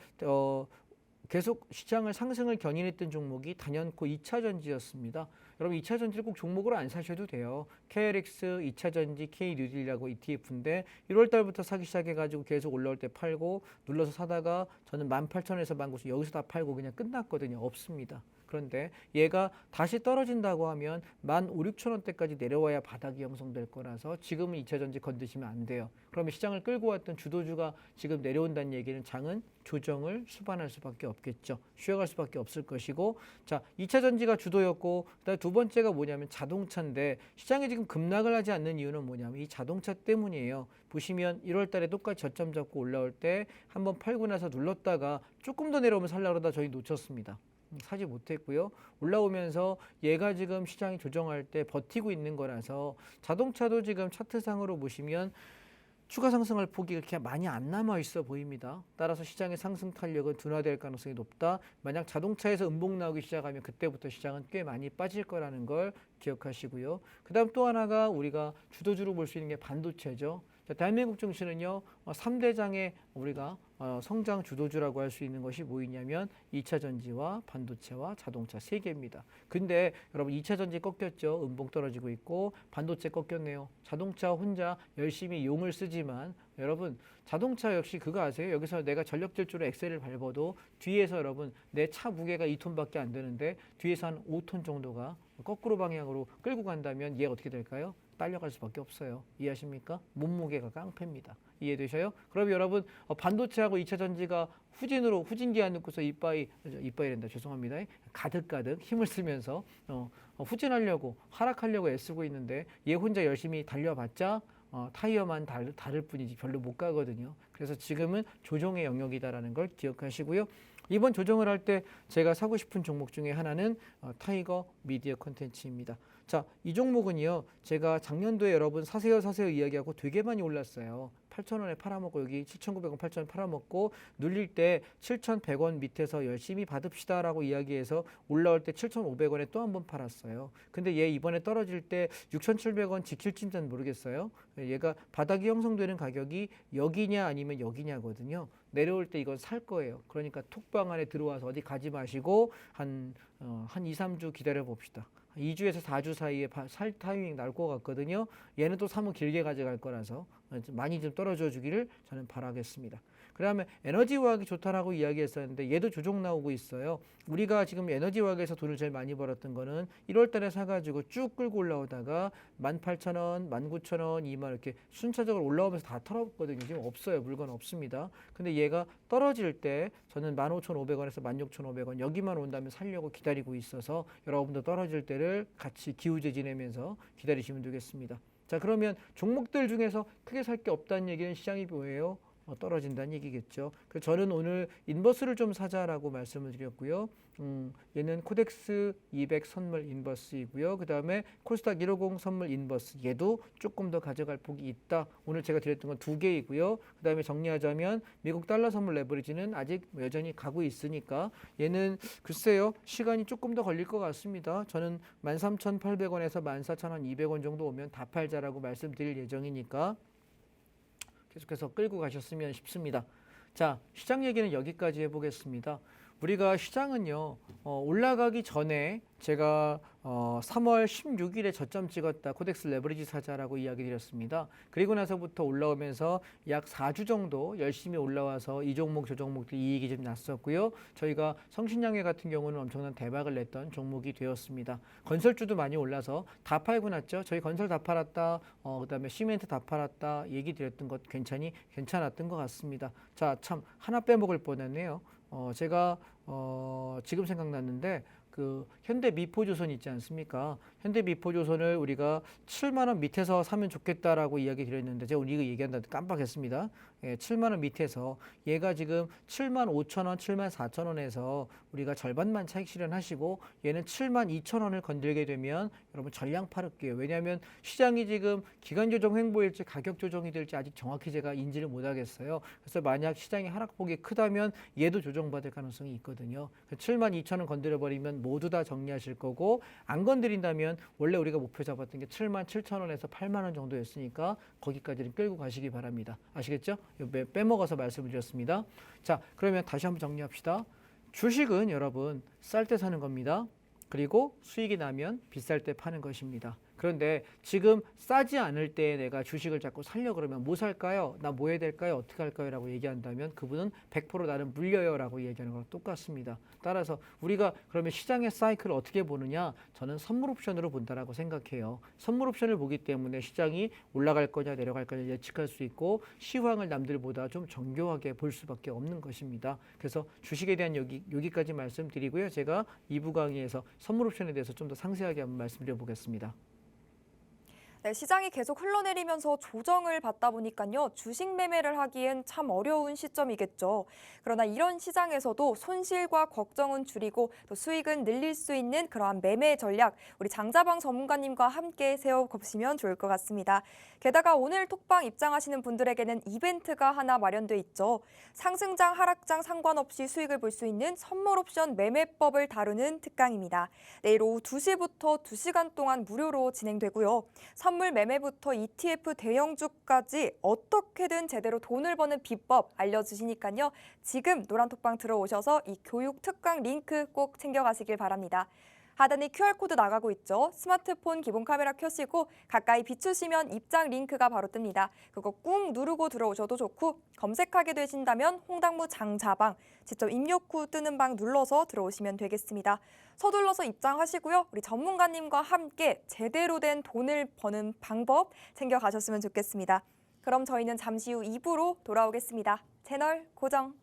S2: 계속 시장을 상승을 견인했던 종목이 단연코 2차전지였습니다. 여러분 2차전지를 꼭 종목으로 안 사셔도 돼요. KLX 2차전지 K뉴딜이라고 ETF인데 1월 달부터 사기 시작해가지고 계속 올라올 때 팔고 눌러서 사다가 저는 18,000원에서 19,000원 여기서 다 팔고 그냥 끝났거든요. 없습니다. 그런데 얘가 다시 떨어진다고 하면 15,000~16,000원대까지 내려와야 바닥이 형성될 거라서 지금은 2차전지 건드시면 안 돼요. 그러면 시장을 끌고 왔던 주도주가 지금 내려온다는 얘기는 장은 조정을 수반할 수밖에 없겠죠. 쉬어갈 수밖에 없을 것이고 자 2차전지가 주도였고 그다음에 두 번째가 뭐냐면 자동차인데 시장이 지금 급락을 하지 않는 이유는 뭐냐면 이 자동차 때문이에요. 보시면 1월 달에 똑같이 저점 잡고 올라올 때 한번 팔고 나서 눌렀다가 조금 더 내려오면 살려고 그러다 저희 놓쳤습니다. 사지 못했고요. 올라오면서 얘가 지금 시장이 조정할 때 버티고 있는 거라서 자동차도 지금 차트상으로 보시면 추가 상승할 폭이 그렇게 많이 안 남아 있어 보입니다. 따라서 시장의 상승 탄력은 둔화될 가능성이 높다. 만약 자동차에서 음봉 나오기 시작하면 그때부터 시장은 꽤 많이 빠질 거라는 걸 기억하시고요. 그다음 또 하나가 우리가 주도주로 볼 수 있는 게 반도체죠. 자, 대한민국 증시는요 3대장의 우리가 성장 주도주라고 할 수 있는 것이 뭐이냐면 2차 전지와 반도체와 자동차 3개입니다. 근데 여러분 2차 전지 꺾였죠. 음봉 떨어지고 있고 반도체 꺾였네요. 자동차 혼자 열심히 용을 쓰지만 여러분 자동차 역시 그거 아세요? 여기서 내가 전력 질주로 엑셀을 밟아도 뒤에서 여러분 내 차 무게가 2톤밖에 안 되는데 뒤에서 한 5톤 정도가 거꾸로 방향으로 끌고 간다면 얘가 어떻게 될까요? 딸려갈 수밖에 없어요. 이해하십니까? 몸무게가 깡패입니다. 이해되셔요? 그럼 여러분 반도체하고 2차 전지가 후진기안 넣고서 이빠이랜다 죄송합니다. 가득가득 힘을 쓰면서 후진하려고 하락하려고 애쓰고 있는데 얘 혼자 열심히 달려봤자 타이어만 다를 뿐이지 별로 못 가거든요. 그래서 지금은 조정의 영역이다라는 걸 기억하시고요. 이번 조정을 할 때 제가 사고 싶은 종목 중에 하나는 타이거 미디어 콘텐츠입니다. 자, 이 종목은요. 제가 작년도에 여러분 사세요 이야기하고 되게 많이 올랐어요. 8,000원에 팔아먹고 여기 7,900원, 8,000원 팔아먹고 눌릴 때 7,100원 밑에서 열심히 받읍시다라고 이야기해서 올라올 때 7,500원에 또 한 번 팔았어요. 근데 얘 이번에 떨어질 때 6,700원 지킬지는 모르겠어요. 얘가 바닥이 형성되는 가격이 여기냐 아니면 여기냐거든요. 내려올 때 이건 살 거예요. 그러니까 톡방 안에 들어와서 어디 가지 마시고 한 2, 3주 기다려 봅시다. 2주에서 4주 사이에 살 타이밍 날 것 같거든요. 얘는 또 사면 길게 가져갈 거라서 많이 좀 떨어져 주기를 저는 바라겠습니다. 그다음에 에너지화학이 좋다라고 이야기했었는데 얘도 조정 나오고 있어요. 우리가 지금 에너지화학에서 돈을 제일 많이 벌었던 거는 1월 달에 사가지고 쭉 끌고 올라오다가 18,000원, 19,000원, 2만 이렇게 순차적으로 올라오면서 다 털었거든요. 지금 없어요. 물건 없습니다. 근데 얘가 떨어질 때 저는 15,500원에서 16,500원 여기만 온다면 살려고 기다리고 있어서 여러분도 떨어질 때를 같이 기우제 지내면서 기다리시면 되겠습니다. 자, 그러면 종목들 중에서 크게 살 게 없다는 얘기는 시장이 뭐예요? 떨어진다는 얘기겠죠. 그래서 저는 오늘 인버스를 좀 사자라고 말씀을 드렸고요. 얘는 코덱스 200 선물 인버스이고요. 그 다음에 코스닥 150 선물 인버스 얘도 조금 더 가져갈 폭이 있다. 오늘 제가 드렸던 건 2개이고요. 그 다음에 정리하자면 미국 달러 선물 레버리지는 아직 여전히 가고 있으니까 얘는 글쎄요 시간이 조금 더 걸릴 것 같습니다. 저는 13,800원에서 14,000원 200원 정도 오면 다 팔자라고 말씀드릴 예정이니까 계속해서 끌고 가셨으면 싶습니다. 자, 시장 얘기는 여기까지 해보겠습니다. 우리가 시장은요 올라가기 전에 제가 3월 16일에 저점 찍었다 코덱스 레버리지 사자라고 이야기 드렸습니다. 그리고 나서부터 올라오면서 약 4주 정도 열심히 올라와서 이 종목 저 종목들 이익이 좀 났었고요. 저희가 성신양회 같은 경우는 엄청난 대박을 냈던 종목이 되었습니다. 건설주도 많이 올라서 다 팔고 났죠. 저희 건설 다 팔았다, 그다음에 시멘트 다 팔았다 얘기 드렸던 것 괜찮았던 것 같습니다. 자, 참 하나 빼먹을 뻔했네요. 제가 지금 생각났는데 그 현대 미포조선 있지 않습니까? 현대 미포조선을 우리가 7만 원 밑에서 사면 좋겠다라고 이야기 드렸는데 제가 이거 얘기한다 깜빡했습니다. 예, 7만 원 밑에서 얘가 지금 7만 5천 원, 7만 4천 원에서 우리가 절반만 차익 실현하시고 얘는 7만 2천 원을 건들게 되면 여러분 전량 팔을게요. 왜냐하면 시장이 지금 기간 조정 횡보일지 가격 조정이 될지 아직 정확히 제가 인지를 못하겠어요. 그래서 만약 시장의 하락폭이 크다면 얘도 조정받을 가능성이 있거든요. 7만 2천 원 건드려 버리면 모두 다 정리하실 거고 안 건드린다면 원래 우리가 목표 잡았던 게 7만 7천 원에서 8만 원 정도였으니까 거기까지는 끌고 가시기 바랍니다. 아시겠죠? 빼먹어서 말씀을 드렸습니다. 자, 그러면 다시 한번 정리합시다. 주식은 여러분 쌀 때 사는 겁니다. 그리고 수익이 나면 비쌀 때 파는 것입니다. 그런데 지금 싸지 않을 때 내가 주식을 자꾸 살려고 그러면 뭐 살까요? 나 뭐 해야 될까요? 어떻게 할까요? 라고 얘기한다면 그분은 100% 나는 물려요 라고 얘기하는 거랑 똑같습니다. 따라서 우리가 그러면 시장의 사이클을 어떻게 보느냐? 저는 선물 옵션으로 본다라고 생각해요. 선물 옵션을 보기 때문에 시장이 올라갈 거냐 내려갈 거냐 예측할 수 있고 시황을 남들보다 좀 정교하게 볼 수밖에 없는 것입니다. 그래서 주식에 대한 여기까지 말씀드리고요. 제가 2부 강의에서 선물 옵션에 대해서 좀 더 상세하게 한번 말씀드려 보겠습니다.
S1: 네, 시장이 계속 흘러내리면서 조정을 받다 보니까요. 주식 매매를 하기엔 참 어려운 시점이겠죠. 그러나 이런 시장에서도 손실과 걱정은 줄이고 또 수익은 늘릴 수 있는 그러한 매매 전략 우리 장자방 전문가님과 함께 세워보시면 좋을 것 같습니다. 게다가 오늘 톡방 입장하시는 분들에게는 이벤트가 하나 마련돼 있죠. 상승장 하락장 상관없이 수익을 볼 수 있는 선물 옵션 매매법을 다루는 특강입니다. 내일 오후 2시부터 2시간 동안 무료로 진행되고요. 선물 매매부터 ETF 대형주까지 어떻게든 제대로 돈을 버는 비법 알려주시니까요. 지금 노란톡방 들어오셔서 이 교육 특강 링크 꼭 챙겨가시길 바랍니다. 하단에 QR코드 나가고 있죠. 스마트폰 기본 카메라 켜시고 가까이 비추시면 입장 링크가 바로 뜹니다. 그거 꾹 누르고 들어오셔도 좋고 검색하게 되신다면 홍당무 장자방 직접 입력 후 뜨는 방 눌러서 들어오시면 되겠습니다. 서둘러서 입장하시고요. 우리 전문가님과 함께 제대로 된 돈을 버는 방법 챙겨가셨으면 좋겠습니다. 그럼 저희는 잠시 후 2부로 돌아오겠습니다. 채널 고정.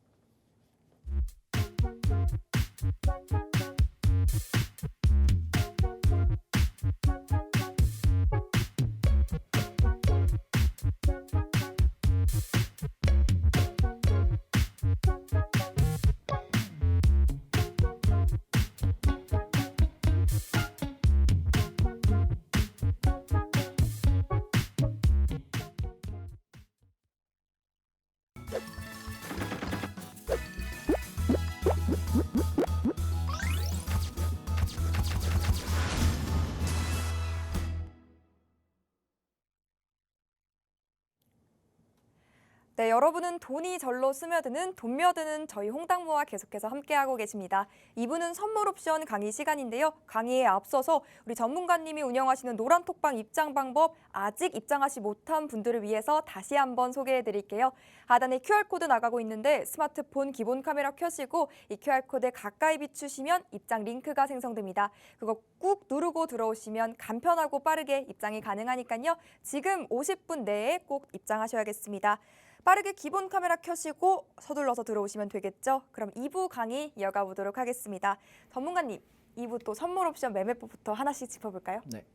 S1: 네, 여러분은 돈이 절로 스며드는 돈며드는 저희 홍당무와 계속해서 함께하고 계십니다. 2부는 선물 옵션 강의 시간인데요. 강의에 앞서서 우리 전문가님이 운영하시는 노란톡방 입장 방법 아직 입장하지 못한 분들을 위해서 다시 한번 소개해드릴게요. 하단에 QR코드 나가고 있는데 스마트폰 기본 카메라 켜시고 이 QR코드에 가까이 비추시면 입장 링크가 생성됩니다. 그거 꾹 누르고 들어오시면 간편하고 빠르게 입장이 가능하니까요. 지금 50분 내에 꼭 입장하셔야겠습니다. 빠르게 기본 카메라 켜시고 서둘러서 들어오시면 되겠죠? 그럼 2부 강의 이어가 보도록 하겠습니다. 전문가님, 2부 또 선물 옵션 매매법부터 하나씩 짚어볼까요?
S2: 네.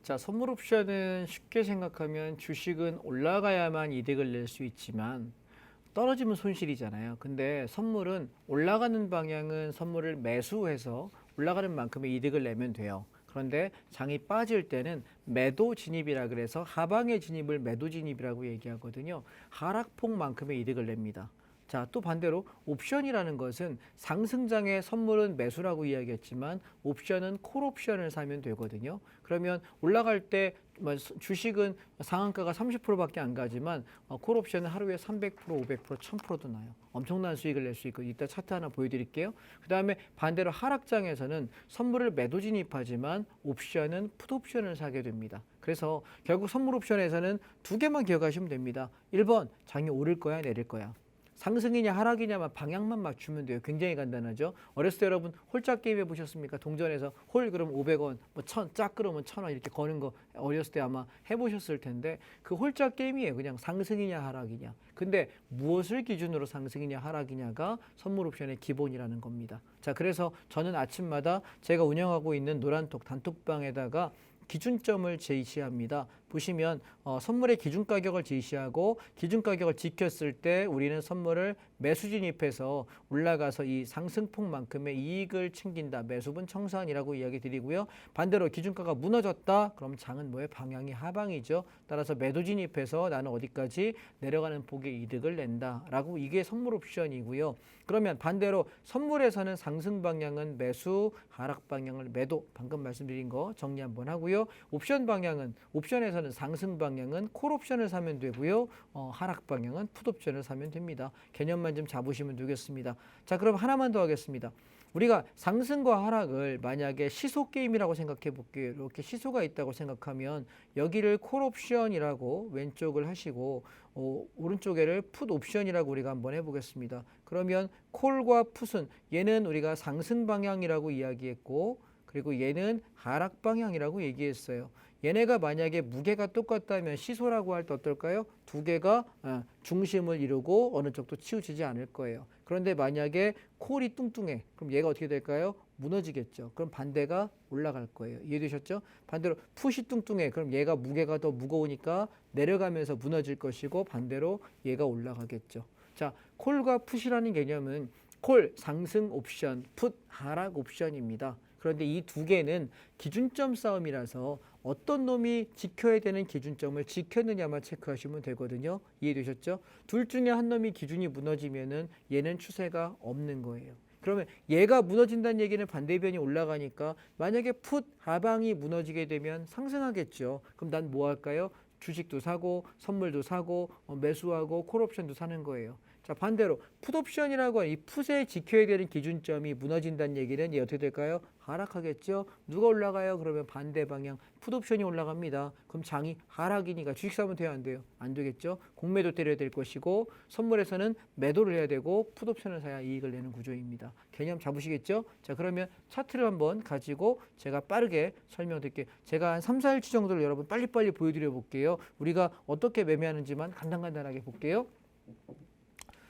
S2: 자, 선물 옵션은 쉽게 생각하면 주식은 올라가야만 이득을 낼 수 있지만 떨어지면 손실이잖아요. 근데 선물은 올라가는 방향은 선물을 매수해서 올라가는 만큼의 이득을 내면 돼요. 그런데 장이 빠질 때는 매도 진입이라 그래서 하방의 진입을 매도 진입이라고 얘기하거든요. 하락폭만큼의 이득을 냅니다. 자, 또 반대로 옵션이라는 것은 상승장의 선물은 매수라고 이야기했지만 옵션은 콜옵션을 사면 되거든요. 그러면 올라갈 때 주식은 상한가가 30%밖에 안 가지만 콜옵션은 하루에 300%, 500%, 1000%도 나요. 엄청난 수익을 낼 수 있고 이따 차트 하나 보여드릴게요. 그 다음에 반대로 하락장에서는 선물을 매도 진입하지만 옵션은 풋옵션을 사게 됩니다. 그래서 결국 선물 옵션에서는 두 개만 기억하시면 됩니다. 1번, 장이 오를 거야, 내릴 거야. 상승이냐 하락이냐만 방향만 맞추면 돼요. 굉장히 간단하죠. 어렸을 때 여러분 홀짝 게임 해보셨습니까? 동전에서 홀 그럼 500원, 뭐 1000, 짝 그러면 1000원 이렇게 거는 거 어렸을 때 아마 해보셨을 텐데 그 홀짝 게임이에요. 그냥 상승이냐 하락이냐. 근데 무엇을 기준으로 상승이냐 하락이냐가 선물 옵션의 기본이라는 겁니다. 자, 그래서 저는 아침마다 제가 운영하고 있는 노란톡 단톡방에다가 기준점을 제시합니다. 보시면 선물의 기준 가격을 제시하고 기준 가격을 지켰을 때 우리는 선물을 매수 진입해서 올라가서 이 상승폭만큼의 이익을 챙긴다. 매수분 청산이라고 이야기 드리고요. 반대로 기준가가 무너졌다. 그럼 장은 뭐예요? 방향이 하방이죠. 따라서 매도 진입해서 나는 어디까지 내려가는 폭의 이득을 낸다라고 이게 선물 옵션이고요. 그러면 반대로 선물에서는 상승 방향은 매수, 하락 방향을 매도. 방금 말씀드린 거 정리 한번 하고요. 옵션 방향은 옵션에서는 상승 방향은 콜 옵션을 사면 되고요. 하락 방향은 풋 옵션을 사면 됩니다. 개념만 좀 잡으시면 되겠습니다. 자, 그럼 하나만 더 하겠습니다. 우리가 상승과 하락을 만약에 시소 게임이라고 생각해 볼게요. 이렇게 시소가 있다고 생각하면 여기를 콜 옵션이라고 왼쪽을 하시고 오른쪽에를 풋 옵션이라고 우리가 한번 해보겠습니다. 그러면 콜과 풋은 얘는 우리가 상승 방향이라고 이야기했고 그리고 얘는 하락 방향이라고 얘기했어요. 얘네가 만약에 무게가 똑같다면 시소라고 할 때 어떨까요? 두 개가 중심을 이루고 어느 쪽도 치우치지 않을 거예요. 그런데 만약에 콜이 뚱뚱해. 그럼 얘가 어떻게 될까요? 무너지겠죠. 그럼 반대가 올라갈 거예요. 이해되셨죠? 반대로 풋이 뚱뚱해. 그럼 얘가 무게가 더 무거우니까 내려가면서 무너질 것이고 반대로 얘가 올라가겠죠. 자, 콜과 풋이라는 개념은 콜 상승 옵션, 풋 하락 옵션입니다. 그런데 이 두 개는 기준점 싸움이라서 어떤 놈이 지켜야 되는 기준점을 지켰느냐만 체크하시면 되거든요. 이해되셨죠? 둘 중에 한 놈이 기준이 무너지면은 얘는 추세가 없는 거예요. 그러면 얘가 무너진다는 얘기는 반대변이 올라가니까 만약에 풋 하방이 무너지게 되면 상승하겠죠. 그럼 난 뭐 할까요? 주식도 사고 선물도 사고 매수하고 콜옵션도 사는 거예요. 자, 반대로 풋옵션이라고 하는 이 풋에 지켜야 되는 기준점이 무너진다는 얘기는 얘 어떻게 될까요? 하락하겠죠. 누가 올라가요? 그러면 반대 방향 풋옵션이 올라갑니다. 그럼 장이 하락이니까 주식 사면 돼요? 안 돼요? 안 되겠죠. 공매도 때려야 될 것이고 선물에서는 매도를 해야 되고 풋옵션을 사야 이익을 내는 구조입니다. 개념 잡으시겠죠? 자, 그러면 차트를 한번 가지고 제가 빠르게 설명드릴게요. 제가 한 3, 4일치 정도를 여러분 빨리빨리 보여드려 볼게요. 우리가 어떻게 매매하는지만 간단하게 볼게요.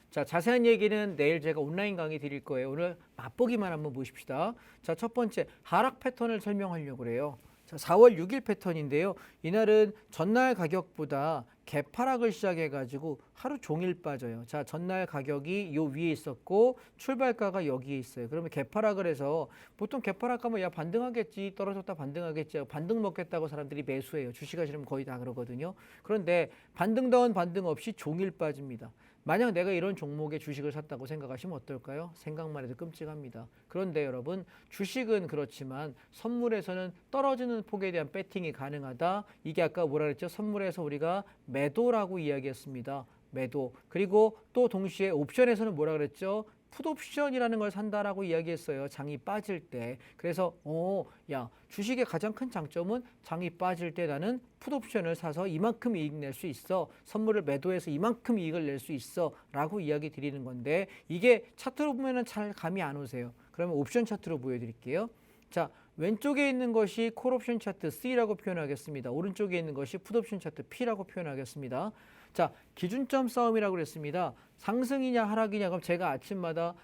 S2: 자, 자세한 얘기는 내일 제가 온라인 강의 드릴 거예요. 오늘 맛보기만 한번 보십시다. 자, 첫 번째 하락 패턴을 설명하려고 그래요. 자, 4월 6일 패턴인데요. 이날은 전날 가격보다 개파락을 시작해가지고 하루 종일 빠져요. 자, 전날 가격이 요 위에 있었고 출발가가 여기에 있어요. 그러면 개파락을 해서 보통 개파락하면 야 반등하겠지, 떨어졌다 반등하겠지, 반등 먹겠다고 사람들이 매수해요. 주식하시면 거의 다 그러거든요. 그런데 반등다운 반등 없이 종일 빠집니다. 만약 내가 이런 종목의 주식을 샀다고 생각하시면 어떨까요? 생각만 해도 끔찍합니다. 그런데 여러분 주식은 그렇지만 선물에서는 떨어지는 폭에 대한 배팅이 가능하다. 이게 아까 뭐라 그랬죠? 선물에서 우리가 매도라고 이야기했습니다. 매도. 그리고 또 동시에 옵션에서는 뭐라 그랬죠? 풋옵션이라는 걸 산다라고 이야기했어요. 장이 빠질 때. 그래서 야, 주식의 가장 큰 장점은 장이 빠질 때 나는 풋옵션을 사서 이만큼 이익 낼 수 있어. 선물을 매도해서 이만큼 이익을 낼 수 있어. 라고 이야기 드리는 건데 이게 차트로 보면은 잘 감이 안 오세요. 그러면 옵션 차트로 보여드릴게요. 자, 왼쪽에 있는 것이 콜옵션 차트 C라고 표현하겠습니다. 오른쪽에 있는 것이 풋옵션 차트 P라고 표현하겠습니다. 자, 기준점 싸움이라고 그랬습니다. 상승이냐 하락이냐 그럼 제가 아침마다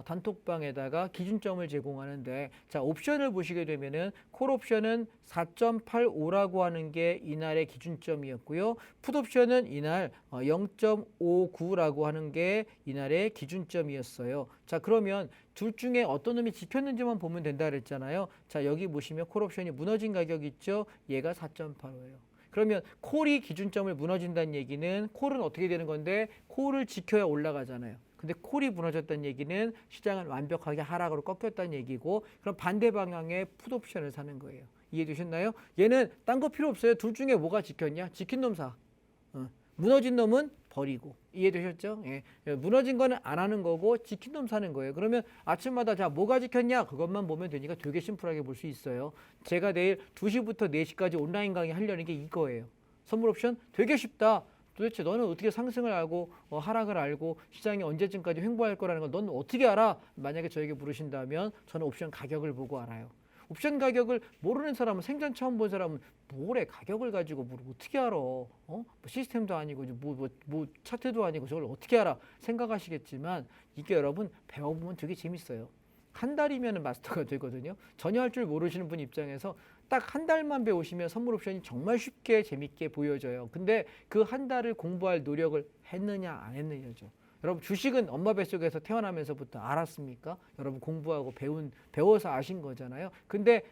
S2: 단톡방에다가 기준점을 제공하는데 자, 옵션을 보시게 되면은 콜옵션은 4.85라고 하는 게 이날의 기준점이었고요. 풋옵션은 이날 0.59라고 하는 게 이날의 기준점이었어요. 자, 그러면 둘 중에 어떤 놈이 지켰는지만 보면 된다 그랬잖아요. 자, 여기 보시면 콜옵션이 무너진 가격 있죠? 얘가 4.85예요. 그러면 콜이 기준점을 무너진다는 얘기는 콜은 어떻게 되는 건데 콜을 지켜야 올라가잖아요. 근데 콜이 무너졌다는 얘기는 시장은 완벽하게 하락으로 꺾였다는 얘기고 그럼 반대 방향의 풋옵션을 사는 거예요. 이해되셨나요? 얘는 딴 거 필요 없어요. 둘 중에 뭐가 지켰냐? 지킨 놈 사. 무너진 놈은 버리고. 이해되셨죠? 예. 무너진 거는 안 하는 거고 지킨 놈 사는 거예요. 그러면 아침마다 자 뭐가 지켰냐? 그것만 보면 되니까 되게 심플하게 볼 수 있어요. 제가 내일 2시부터 4시까지 온라인 강의 하려는 게 이거예요. 선물 옵션 되게 쉽다. 도대체 너는 어떻게 상승을 알고 하락을 알고 시장이 언제쯤까지 횡보할 거라는 걸 넌 어떻게 알아? 만약에 저에게 물으신다면 저는 옵션 가격을 보고 알아요. 옵션 가격을 모르는 사람은 생전 처음 본 사람은 뭐래 가격을 가지고 뭘 어떻게 알아? 뭐 시스템도 아니고 뭐 차트도 아니고 저걸 어떻게 알아? 생각하시겠지만 이게 여러분 배워보면 되게 재밌어요. 한 달이면 마스터가 되거든요. 전혀 할 줄 모르시는 분 입장에서 딱 한 달만 배우시면 선물 옵션이 정말 쉽게 재밌게 보여져요. 근데 그 한 달을 공부할 노력을 했느냐 안 했느냐죠. 여러분 주식은 엄마 뱃속에서 태어나면서부터 알았습니까? 여러분 공부하고 배워서 아신 거잖아요. 근데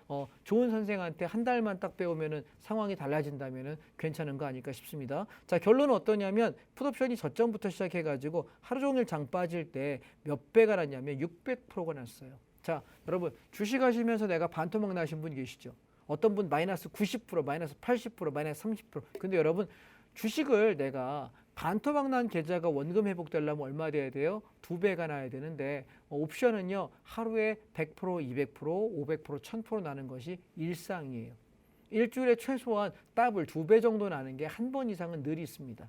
S2: 좋은 선생한테 한 달만 딱 배우면은 상황이 달라진다면은 괜찮은 거 아닐까 싶습니다. 자, 결론은 어떠냐면 풋옵션이 저점부터 시작해가지고 하루 종일 장 빠질 때 몇 배가 났냐면 600%가 났어요. 자, 여러분 주식 하시면서 내가 반토막 나신 분 계시죠? 어떤 분 마이너스 90%, 마이너스 80%, 마이너스 30%. 근데 여러분 주식을 내가 반토막 난 계좌가 원금 회복되려면 얼마 돼야 돼요? 2배가 나야 되는데 옵션은요 하루에 100%, 200%, 500%, 1000% 나는 것이 일상이에요. 일주일에 최소한 더블 2배 정도 나는 게 한 번 이상은 늘 있습니다.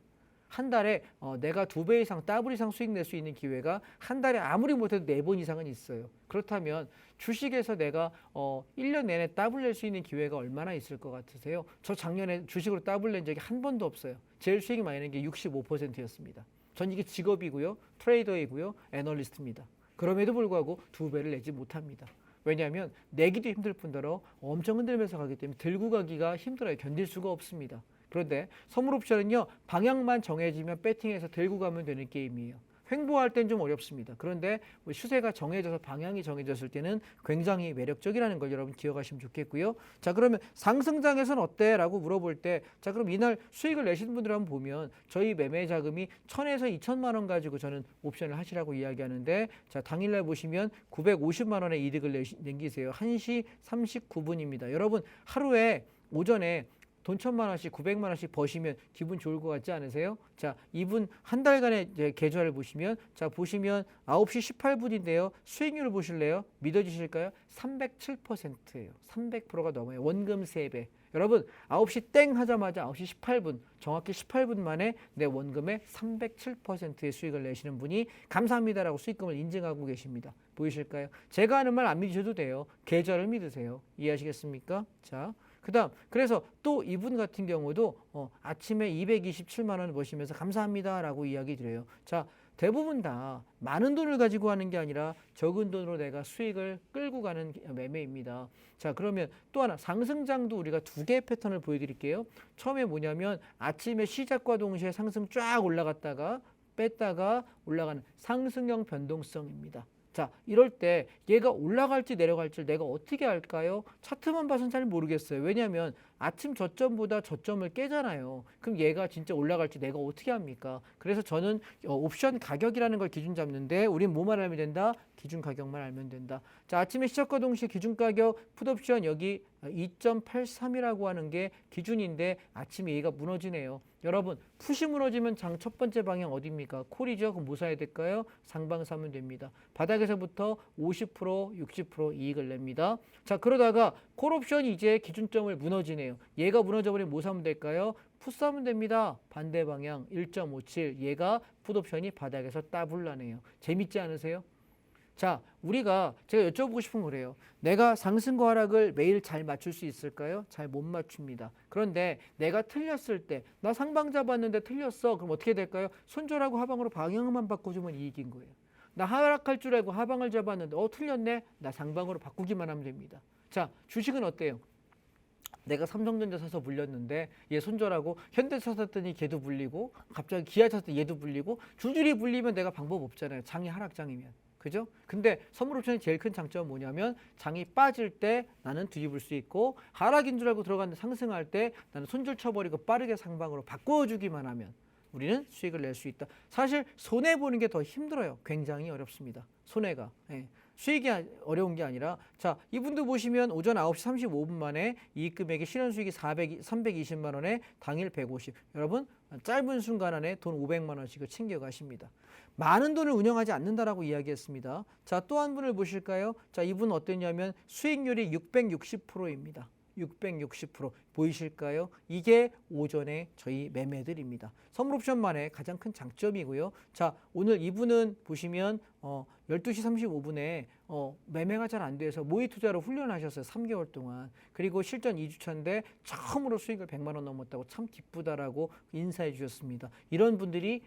S2: 한 달에 내가 2배 이상 더블 이상 수익 낼 수 있는 기회가 한 달에 아무리 못해도 4번 이상은 있어요. 그렇다면 주식에서 내가 1년 내내 더블 낼 수 있는 기회가 얼마나 있을 것 같으세요? 저 작년에 주식으로 더블 낸 적이 한 번도 없어요. 제일 수익이 많이 낸 게 65%였습니다. 전 이게 직업이고요. 트레이더이고요. 애널리스트입니다. 그럼에도 불구하고 2배를 내지 못합니다. 왜냐하면 내기도 힘들 뿐더러 엄청 흔들면서 가기 때문에 들고 가기가 힘들어요. 견딜 수가 없습니다. 그런데 선물 옵션은요. 방향만 정해지면 배팅해서 들고 가면 되는 게임이에요. 횡보할 땐 좀 어렵습니다. 그런데 추세가 정해져서 방향이 정해졌을 때는 굉장히 매력적이라는 걸 여러분 기억하시면 좋겠고요. 자, 그러면 상승장에서는 어때? 라고 물어볼 때 자, 그럼 이날 수익을 내시는 분들 한번 보면 저희 매매 자금이 1000에서 2000만 원 가지고 저는 옵션을 하시라고 이야기하는데 자, 당일날 보시면 950만 원의 이득을 남기세요. 1시 39분입니다. 여러분 하루에 오전에 돈 1000만 원씩 900만 원씩 버시면 기분 좋을 것 같지 않으세요? 자, 이분 한 달간의 이제 계좌를 보시면 자, 보시면 9시 18분인데요. 수익률을 보실래요? 믿어지실까요? 307%예요. 300%가 넘어요. 원금 3배. 여러분 9시 땡 하자마자 9시 18분 정확히 18분 만에 내 원금의 307%의 수익을 내시는 분이 감사합니다라고 수익금을 인증하고 계십니다. 보이실까요? 제가 하는 말 안 믿으셔도 돼요. 계좌를 믿으세요. 이해하시겠습니까? 자, 그다음 그래서 또 이분 같은 경우도 아침에 227만 원 버시면서 감사합니다라고 이야기 드려요. 자, 대부분 다 많은 돈을 가지고 하는 게 아니라 적은 돈으로 내가 수익을 끌고 가는 매매입니다. 자, 그러면 또 하나 상승장도 우리가 2개의 패턴을 보여드릴게요. 처음에 뭐냐면 아침에 시작과 동시에 상승 쫙 올라갔다가 뺐다가 올라가는 상승형 변동성입니다. 자, 이럴 때 얘가 올라갈지 내려갈지 내가 어떻게 할까요? 차트만 봐서는 잘 모르겠어요. 왜냐하면 아침 저점보다 저점을 깨잖아요. 그럼 얘가 진짜 올라갈지 내가 어떻게 합니까? 그래서 저는 옵션 가격이라는 걸 기준 잡는데 우린 뭐만 알면 된다? 기준 가격만 알면 된다. 자, 아침에 시작과 동시에 기준 가격 풋옵션 여기 2.83이라고 하는 게 기준인데 아침에 얘가 무너지네요. 여러분 푸시 무너지면 장 첫 번째 방향 어디입니까? 콜이죠. 그럼 뭐 사야 될까요? 상방 사면 됩니다. 바닥에서부터 50% 60% 이익을 냅니다. 자 그러다가 콜 옵션이 이제 기준점을 무너지네요. 얘가 무너져 버리면 뭐 사면 될까요? 풋 사면 됩니다. 반대 방향 1.57 얘가 풋 옵션이 바닥에서 따블라네요. 재밌지 않으세요? 자, 우리가 제가 여쭤보고 싶은 거래요. 내가 상승과 하락을 매일 잘 맞출 수 있을까요? 잘 못 맞춥니다. 그런데 내가 틀렸을 때, 나 상방 잡았는데 틀렸어. 그럼 어떻게 될까요? 손절하고 하방으로 방향만 바꿔주면 이익인 거예요. 나 하락할 줄 알고 하방을 잡았는데 틀렸네? 나 상방으로 바꾸기만 하면 됩니다. 자, 주식은 어때요? 내가 삼성전자 사서 물렸는데 얘 손절하고 현대차 샀더니 걔도 물리고 갑자기 기아 샀더니 얘도 물리고 줄줄이 물리면 내가 방법 없잖아요. 장이 하락장이면. 그죠? 근데 선물옵션의 제일 큰 장점은 뭐냐면 장이 빠질 때 나는 뒤집을 수 있고 하락인 줄 알고 들어갔는데 상승할 때 나는 손절 쳐버리고 빠르게 상방으로 바꿔주기만 하면 우리는 수익을 낼 수 있다. 사실 손해보는 게 더 힘들어요. 굉장히 어렵습니다. 손해가. 예. 수익이 어려운 게 아니라 자 이분도 보시면 오전 9시 35분 만에 이익 금액의 실현 수익이 320만 원에 당일 150. 여러분 짧은 순간 안에 돈 500만 원씩을 챙겨가십니다. 많은 돈을 운영하지 않는다라고 이야기했습니다. 자, 또 한 분을 보실까요? 자, 이분은 어땠냐면 수익률이 660%입니다. 660% 보이실까요? 이게 오전에 저희 매매들입니다. 선물옵션만의 가장 큰 장점이고요. 자, 오늘 이분은 보시면 12시 35분에 매매가 잘 안 돼서 모의 투자로 훈련하셨어요. 3개월 동안. 그리고 실전 2주차인데 처음으로 수익을 100만 원 넘었다고 참 기쁘다라고 인사해 주셨습니다. 이런 분들이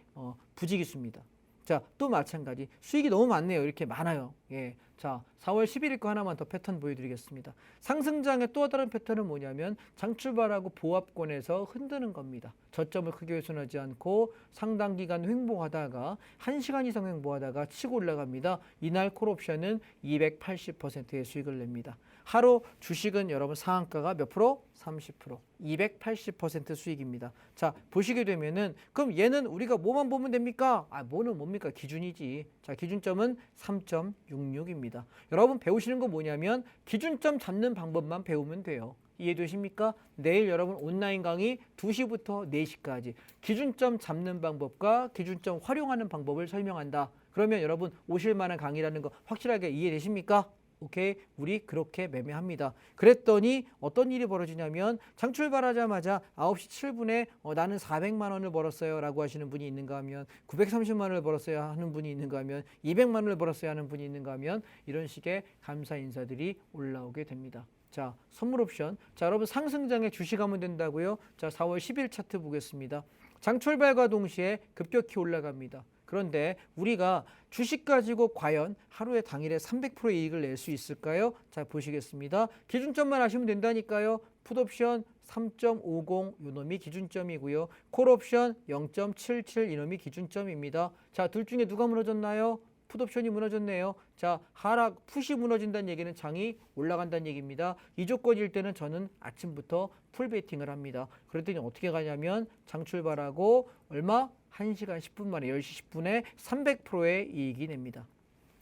S2: 부지기수입니다. 자, 또 마찬가지. 수익이 너무 많네요. 이렇게 많아요. 예. 자, 4월 11일 거 하나만 더 패턴 보여드리겠습니다. 상승장의 또 다른 패턴은 뭐냐면 장출발하고 보합권에서 흔드는 겁니다. 저점을 크게 훼손하지 않고 상당 기간 횡보하다가 1시간 이상 횡보하다가 치고 올라갑니다. 이날 콜옵션은 280%의 수익을 냅니다. 하루 주식은 여러분 상한가가 몇 프로? 30%. 280% 수익입니다. 자, 보시게 되면은 그럼 얘는 우리가 뭐만 보면 됩니까? 뭐는 뭡니까? 기준이지. 자, 기준점은 3.66입니다. 여러분 배우시는 거 뭐냐면 기준점 잡는 방법만 배우면 돼요. 이해되십니까? 내일 여러분 온라인 강의 2시부터 4시까지 기준점 잡는 방법과 기준점 활용하는 방법을 설명한다. 그러면 여러분 오실 만한 강의라는 거 확실하게 이해되십니까? 오케이, 우리 그렇게 매매합니다. 그랬더니 어떤 일이 벌어지냐면 장 출발하자마자 9시 7분에 나는 400만 원을 벌었어요 라고 하시는 분이 있는가 하면 930만 원을 벌었어요 하는 분이 있는가 하면 200만 원을 벌었어요 하는 분이 있는가 하면 이런 식의 감사 인사들이 올라오게 됩니다. 자, 선물 옵션. 자, 여러분 상승장에 주식하면 된다고요? 자, 4월 10일 차트 보겠습니다. 장 출발과 동시에 급격히 올라갑니다. 그런데 우리가 주식 가지고 과연 하루에 당일에 300%의 이익을 낼 수 있을까요? 자, 보시겠습니다. 기준점만 아시면 된다니까요. 풋옵션 3.50 이놈이 기준점이고요. 콜옵션 0.77 이놈이 기준점입니다. 자, 둘 중에 누가 무너졌나요? 풋옵션이 무너졌네요. 자, 하락, 풋이 무너진다는 얘기는 장이 올라간다는 얘기입니다. 이 조건일 때는 저는 아침부터 풀 베팅을 합니다. 그랬더니 어떻게 가냐면 장 출발하고 얼마? 1시간 10분 만에 10시 10분에 300%의 이익이 냅니다.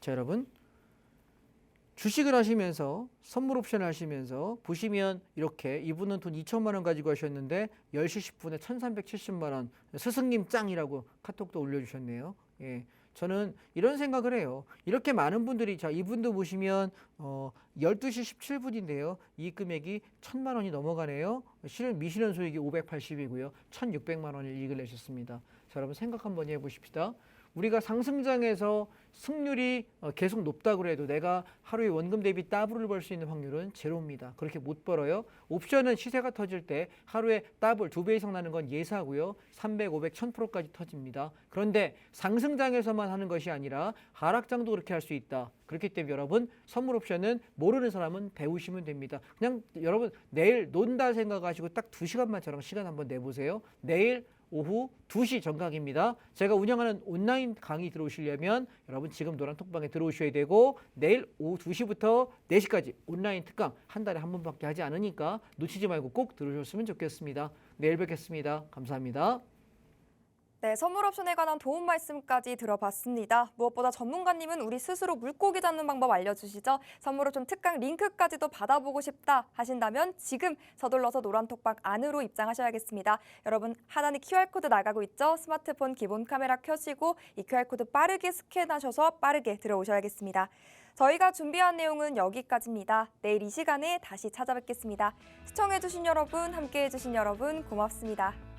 S2: 자, 여러분 주식을 하시면서 선물 옵션을 하시면서 보시면 이렇게 이분은 돈 2천만 원 가지고 하셨는데 10시 10분에 1370만 원 스승님 짱이라고 카톡도 올려주셨네요. 예. 저는 이런 생각을 해요. 이렇게 많은 분들이 자 이분도 보시면 12시 17분인데요. 이 금액이 1,000만 원이 넘어가네요. 미실현 소액이 580이고요. 1,600만 원을 이익을 내셨습니다. 자, 여러분 생각 한번 해보십시다. 우리가 상승장에서 승률이 계속 높다고 해도 내가 하루에 원금 대비 더블을 벌 수 있는 확률은 제로입니다. 그렇게 못 벌어요. 옵션은 시세가 터질 때 하루에 더블 2배 이상 나는 건 예사고요. 300, 500, 1000%까지 터집니다. 그런데 상승장에서만 하는 것이 아니라 하락장도 그렇게 할 수 있다. 그렇기 때문에 여러분 선물 옵션은 모르는 사람은 배우시면 됩니다. 그냥 여러분 내일 논다 생각하시고 딱 2시간만 저랑 시간 한번 내보세요. 내일 오후 2시 정각입니다. 제가 운영하는 온라인 강의 들어오시려면 여러분 지금 노란톡방에 들어오셔야 되고 내일 오후 2시부터 4시까지 온라인 특강 한 달에 한 번밖에 하지 않으니까 놓치지 말고 꼭 들어오셨으면 좋겠습니다. 내일 뵙겠습니다. 감사합니다.
S1: 네, 선물 옵션에 관한 도움 말씀까지 들어봤습니다. 무엇보다 전문가님은 우리 스스로 물고기 잡는 방법 알려주시죠. 선물 옵션 특강 링크까지도 받아보고 싶다 하신다면 지금 서둘러서 노란톡방 안으로 입장하셔야겠습니다. 여러분 하단에 QR코드 나가고 있죠? 스마트폰 기본 카메라 켜시고 이 QR코드 빠르게 스캔하셔서 빠르게 들어오셔야겠습니다. 저희가 준비한 내용은 여기까지입니다. 내일 이 시간에 다시 찾아뵙겠습니다. 시청해주신 여러분, 함께해주신 여러분 고맙습니다.